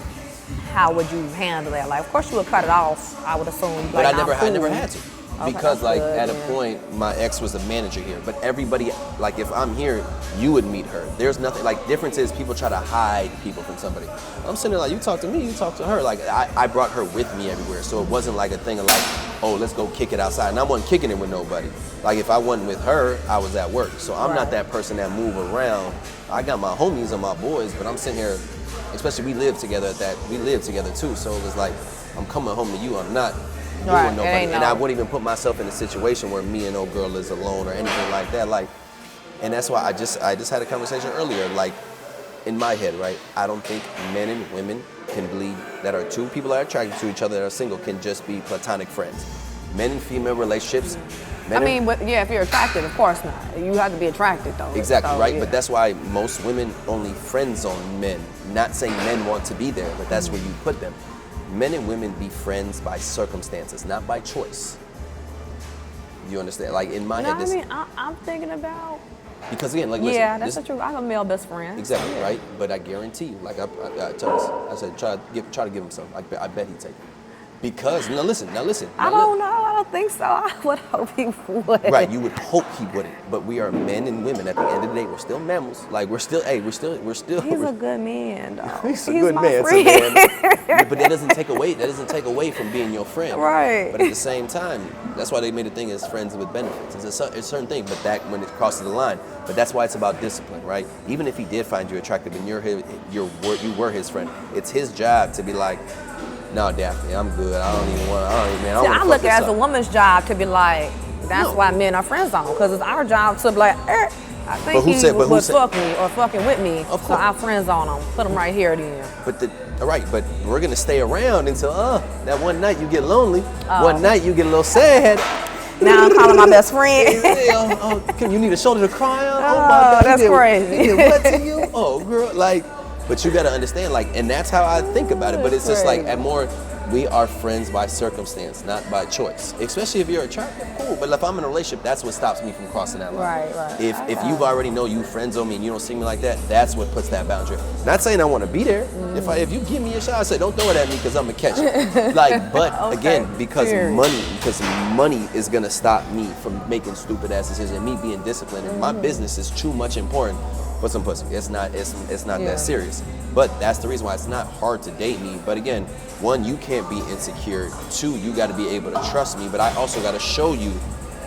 [SPEAKER 2] how would you handle that? Like, of course you would cut it off. I would assume.
[SPEAKER 1] But I never had to. Because like at a point, my ex was a manager here. But everybody, like if I'm here, you would meet her. There's nothing, like difference is people try to hide people from somebody. I'm sitting there like, you talk to me, you talk to her. Like I brought her with me everywhere. So it wasn't like a thing of like, oh, let's go kick it outside. And I wasn't kicking it with nobody. Like if I wasn't with her, I was at work. So I'm not that person that move around. I got my homies and my boys, but I'm sitting here, especially we live together too. So it was like, I'm coming home to you, I'm not.
[SPEAKER 2] Right.
[SPEAKER 1] Nobody. And I wouldn't even put myself in a situation where me and no girl is alone or anything like that. Like, and that's why I just had a conversation earlier. Like, in my head, right? I don't think men and women can believe that are two people that are attracted to each other that are single can just be platonic friends. Men and female relationships.
[SPEAKER 2] If you're attracted, of course not. You have to be attracted though.
[SPEAKER 1] Exactly, right? Yeah. But that's why most women only friend zone men. Not saying men want to be there, but that's where you put them. Men and women be friends by circumstances, not by choice. You understand? Like in my head,
[SPEAKER 2] I'm thinking about
[SPEAKER 1] Because again, like, listen,
[SPEAKER 2] Yeah, that's the truth. I have a male best friend.
[SPEAKER 1] exactly, right? But I guarantee you, like I told us, I said, try to give him some. I bet he'd take it. Because now listen.
[SPEAKER 2] I don't know. I don't think so. I would hope he would.
[SPEAKER 1] Right, you would hope he wouldn't, but we are men and women. At the end of the day, we're still mammals. Like we're still. He's
[SPEAKER 2] a good man, though.
[SPEAKER 1] He's a good man, so man. But that doesn't take away from being your friend.
[SPEAKER 2] Right.
[SPEAKER 1] But at the same time, that's why they made a thing as friends with benefits. It's a certain thing, but that when it crosses the line. But that's why it's about discipline, right? Even if he did find you attractive and you were his friend, it's his job to be like, no, Daphne, I'm good.
[SPEAKER 2] I look at it as a woman's job to be like, that's why men are friend zone, because it's our job to be like, I think he would fuck me or fucking with me, so I friend zone him. Put him right here then.
[SPEAKER 1] But we're gonna stay around until that one night you get lonely, one night you get a little sad.
[SPEAKER 2] Now I'm calling my best friend.
[SPEAKER 1] You need a shoulder to cry on?
[SPEAKER 2] Oh my God, that's crazy.
[SPEAKER 1] He did what to you? Oh, girl, like. But you got to understand, like, and that's how I think about it. But it's just like, we are friends by circumstance, not by choice. Especially if you're attractive, cool. But if I'm in a relationship, that's what stops me from crossing that line.
[SPEAKER 2] Right.
[SPEAKER 1] If you've already know you friends on me and you don't see me like that, that's what puts that boundary. Not saying I want to be there. If you give me a shot, I say don't throw it at me because I'm gonna catch it. But again, because money is gonna stop me from making stupid ass decisions and me being disciplined. And my business is too much important. Put some pussy. It's not that serious. But that's the reason why it's not hard to date me. But again, one, you can't be insecure. Two, you got to be able to trust me. But I also got to show you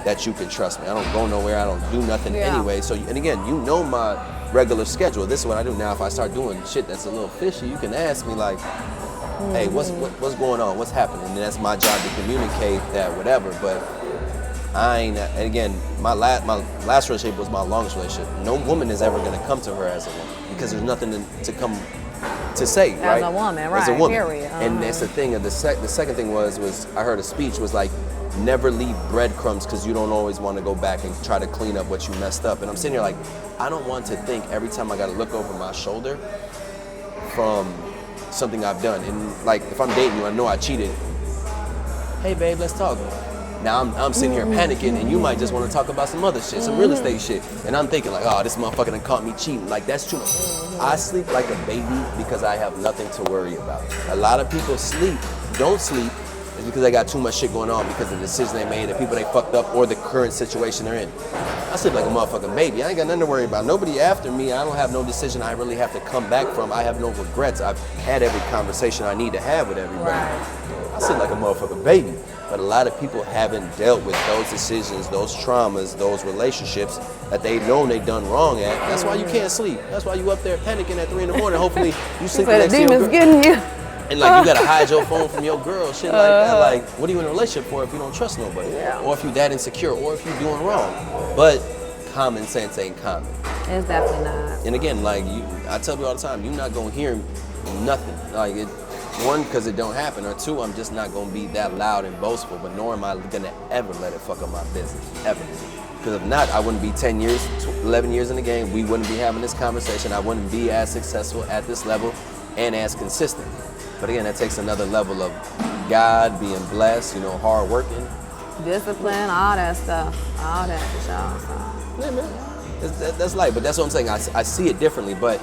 [SPEAKER 1] that you can trust me. I don't go nowhere. I don't do nothing anyway. So, and again, you know my regular schedule. This is what I do now. If I start doing shit that's a little fishy, you can ask me like, hey, what's going on? What's happening? And that's my job to communicate that, whatever. But and again, my last relationship was my longest relationship. No woman is ever going to come to her as a woman because there's nothing to come to say, right?
[SPEAKER 2] As a woman, right?
[SPEAKER 1] As a woman.
[SPEAKER 2] Period.
[SPEAKER 1] And that's the thing. The second thing was I heard a speech was like, never leave breadcrumbs because you don't always want to go back and try to clean up what you messed up. And I'm sitting here like, I don't want to think every time I got to look over my shoulder from something I've done. And like, if I'm dating you, I know I cheated. Hey, babe, let's talk. Now I'm sitting here panicking, and you might just want to talk about some other shit, some real estate shit. And I'm thinking like, oh, this motherfucker done caught me cheating. Like, that's too much. I sleep like a baby because I have nothing to worry about. A lot of people don't sleep, is because they got too much shit going on because of the decisions they made, the people they fucked up, or the current situation they're in. I sleep like a motherfucking baby. I ain't got nothing to worry about. Nobody after me. I don't have no decision I really have to come back from. I have no regrets. I've had every conversation I need to have with everybody. I sleep like a motherfucking baby. But a lot of people haven't dealt with those decisions, those traumas, those relationships that they know they done wrong at. That's why you can't sleep. That's why you up there panicking at 3 in the morning. Hopefully you sleep next to your girl.
[SPEAKER 2] Getting you.
[SPEAKER 1] And like you gotta hide your phone from your girl, shit like that. Like, what are you in a relationship for if you don't trust nobody? Or if you that insecure, or if you're doing wrong. But common sense ain't common.
[SPEAKER 2] It's definitely not.
[SPEAKER 1] And again, like I tell you all the time, you're not gonna hear nothing. Like one, because it don't happen, or two, I'm just not gonna be that loud and boastful, but nor am I gonna ever let it fuck up my business, ever. Because if not, I wouldn't be 10 years, 11 years in the game, we wouldn't be having this conversation, I wouldn't be as successful at this level and as consistent. But again, that takes another level of God, being blessed, hard working.
[SPEAKER 2] Discipline, all that stuff, all that for sure.
[SPEAKER 1] Yeah, man, that's life, but that's what I'm saying, I see it differently, but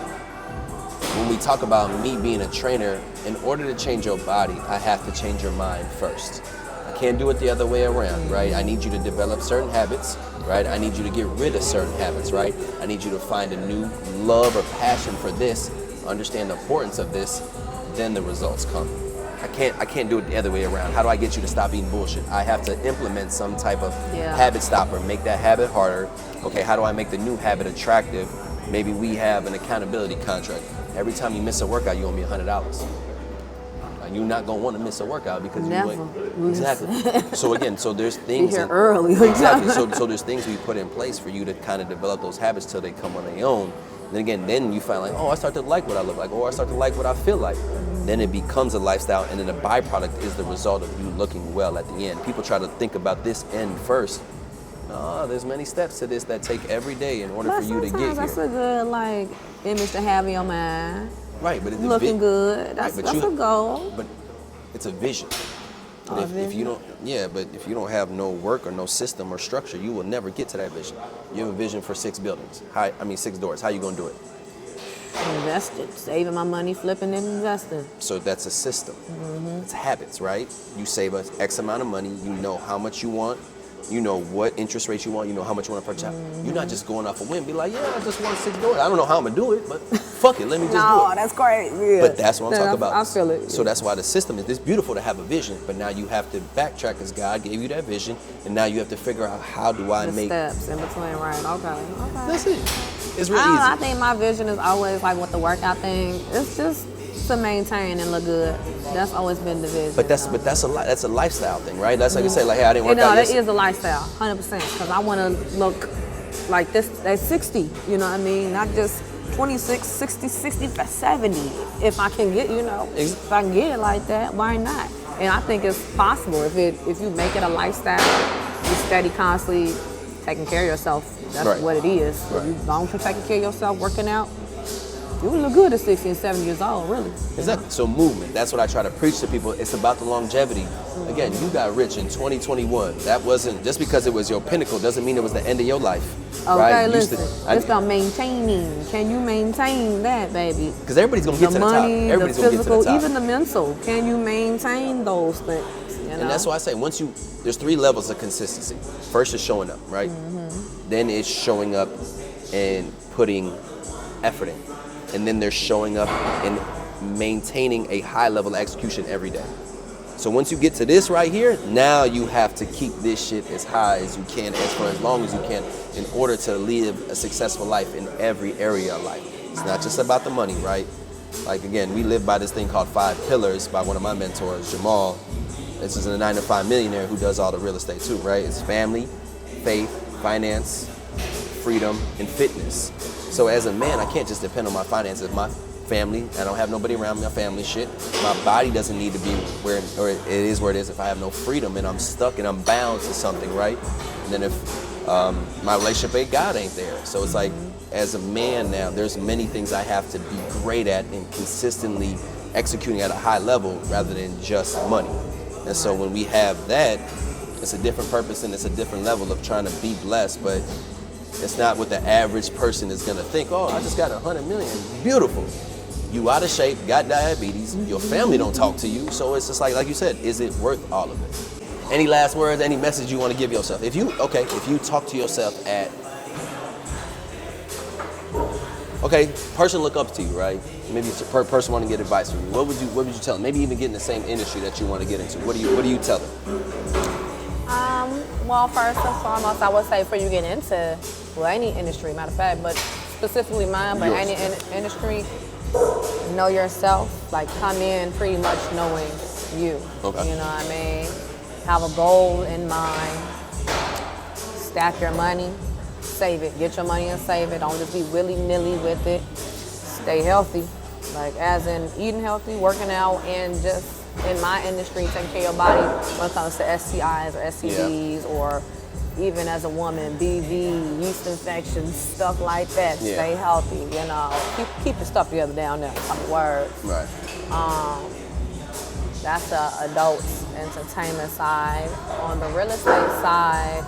[SPEAKER 1] when we talk about me being a trainer, in order to change your body, I have to change your mind first. I can't do it the other way around, right? I need you to develop certain habits, right? I need you to get rid of certain habits, right? I need you to find a new love or passion for this, understand the importance of this, then the results come. I can't do it the other way around. How do I get you to stop eating bullshit? I have to implement some type of habit stopper, make that habit harder. Okay, how do I make the new habit attractive? Maybe we have an accountability contract. Every time you miss a workout, you owe me $100. You're not gonna want to miss a workout because exactly. So again, there's things.
[SPEAKER 2] Be here early.
[SPEAKER 1] Exactly. So there's things we put in place for you to kind of develop those habits till they come on their own. Then you find like, oh, I start to like what I look like, or I start to like what I feel like. Then it becomes a lifestyle, and then the byproduct is the result of you looking well at the end. People try to think about this end first. No, there's many steps to this that take every day in order for you to get here.
[SPEAKER 2] That's a good image to have in your mind.
[SPEAKER 1] Right, but it's
[SPEAKER 2] looking good. That's a goal.
[SPEAKER 1] But it's a vision. But if you don't, but if you don't have no work or no system or structure, you will never get to that vision. You have a vision for 6 buildings. 6 doors. How you gonna do it?
[SPEAKER 2] Invested, saving my money, flipping and investing.
[SPEAKER 1] So that's a system. It's habits, right? You save us X amount of money. You know how much you want. You know what interest rates you want. You know how much you want to purchase. You're not just going off a whim. Be like, yeah, I just want 6 doors. I don't know how I'm gonna do it, but fuck it, let me just do it.
[SPEAKER 2] No, that's great. Yeah.
[SPEAKER 1] But that's what I'm talking about.
[SPEAKER 2] I feel it.
[SPEAKER 1] So that's why the system is. It's beautiful to have a vision, but now you have to backtrack because God gave you that vision, and now you have to figure out how do I make
[SPEAKER 2] steps in between. Right? Okay.
[SPEAKER 1] That's it. It's real easy.
[SPEAKER 2] I think my vision is always like with the workout thing. It's just to maintain and look good. That's always been the vision.
[SPEAKER 1] But that's a lifestyle thing, right? That's like you say, like, hey, I didn't work out.
[SPEAKER 2] That is a lifestyle, 100%. Because I want to look like this at 60. You know what I mean? Not just 26, 60, 65, 70. If I can get, if I can get it like that, why not? And I think it's possible if you make it a lifestyle. You steady, constantly taking care of yourself. That's what it is. Right. As long as you're taking care of yourself, working out, you will look good at 60 and 70 years old, really.
[SPEAKER 1] Exactly. So movement, that's what I try to preach to people. It's about the longevity. Again, you got rich in 2021. That wasn't, just because it was your pinnacle doesn't mean it was the end of your life.
[SPEAKER 2] Okay,
[SPEAKER 1] right?
[SPEAKER 2] Listen, it's about maintaining. Can you maintain that, baby?
[SPEAKER 1] Because everybody's going to get to the top. Everybody's
[SPEAKER 2] the physical, even the mental. Can you maintain those things?
[SPEAKER 1] And that's why I say, there's 3 levels of consistency. First is showing up, right? Then it's showing up and putting effort in. And then they're showing up and maintaining a high level of execution every day. So once you get to this right here, now you have to keep this shit as high as you can, for as long as you can, in order to live a successful life in every area of life. It's not just about the money, right? Like, again, we live by this thing called 5 pillars by one of my mentors, Jamal. This is a 9-to-5 millionaire who does all the real estate too, right? It's family, faith, finance, freedom, and fitness. So as a man, I can't just depend on my finances. My family, I don't have nobody around me, my family shit. My body doesn't need to be where it is if I have no freedom and I'm stuck and I'm bound to something, right? And then if my relationship with God ain't there. So it's like, as a man now, there's many things I have to be great at and consistently executing at a high level rather than just money. And so when we have that, it's a different purpose and it's a different level of trying to be blessed, but it's not what the average person is gonna think. Oh, I just got 100 million, beautiful. You out of shape, got diabetes, your family don't talk to you, so it's just like you said, is it worth all of it? Any last words, any message you wanna give yourself? If you talk to yourself at, person look up to you, right? Maybe it's a person want to get advice from you. What would you tell them? Maybe even get in the same industry that you want to get into. What do you tell them?
[SPEAKER 2] Well, first and foremost, I would say for you get into any industry, matter of fact, but specifically mine, but any industry, know yourself. Like, come in pretty much knowing you. Okay. You know what I mean? Have a goal in mind. Stack your money. Save it. Get your money and save it. Don't just be willy-nilly with it. Stay healthy. Like, as in eating healthy, working out, and just in my industry, taking care of your body when it comes to STIs or STDs or even as a woman, BV, yeast infections, stuff like that. Yeah. Stay healthy, Keep your stuff together down there. Some words.
[SPEAKER 1] Right.
[SPEAKER 2] That's the adult entertainment side. On the real estate side,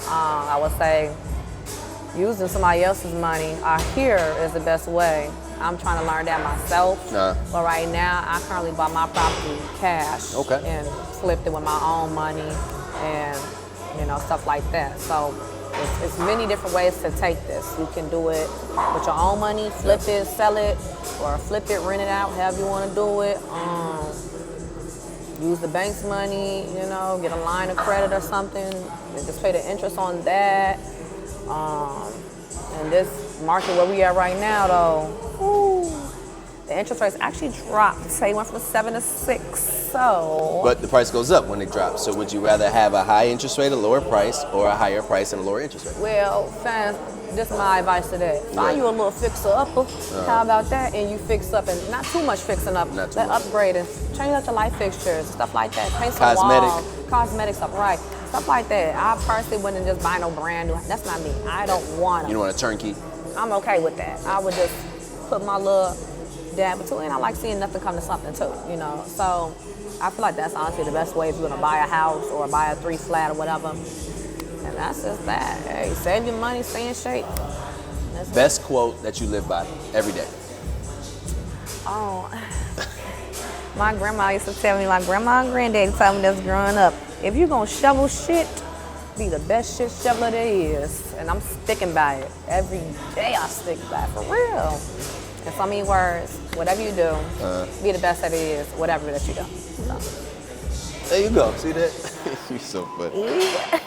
[SPEAKER 2] I would say using somebody else's money, I hear, is the best way. I'm trying to learn that myself. But right now, I currently bought my property cash and flipped it with my own money and, stuff like that. So it's many different ways to take this. You can do it with your own money, flip it, sell it, or flip it, rent it out, however you want to do it. Use the bank's money, get a line of credit or something, and just pay the interest on that. In this market where we are right now, though, the interest rates actually dropped. Say went from 7 to 6. So.
[SPEAKER 1] But the price goes up when it drops. So would you rather have a high interest rate, a lower price, or a higher price and a lower interest rate?
[SPEAKER 2] Well, fans, this is my advice to that. Find you a little fixer-upper. How about that? And you fix up, and not too much fixing up. Let upgrade and change out your light fixtures, stuff like that. Paint some walls, cosmetic stuff, right? Stuff like that. I personally wouldn't just buy no brand new. That's not me. I don't want to.
[SPEAKER 1] You don't want a turnkey?
[SPEAKER 2] I'm okay with that. I would just put my little that, but too, and I like seeing nothing come to something too, you know. So I feel like that's honestly the best way if you're gonna buy a house or buy a 3 flat or whatever. And that's just that. Hey, save your money, stay in shape.
[SPEAKER 1] Best quote that you live by every day.
[SPEAKER 2] Oh, my grandma used to tell me, my grandma and granddaddy told me this growing up, if you're gonna shovel shit, be the best shit shoveler there is. And I'm sticking by it. Every day I stick by it, for real. In so many words, whatever you do, be the best that it is, whatever that you do. So.
[SPEAKER 1] There you go. See that? You're so funny.
[SPEAKER 2] Yeah.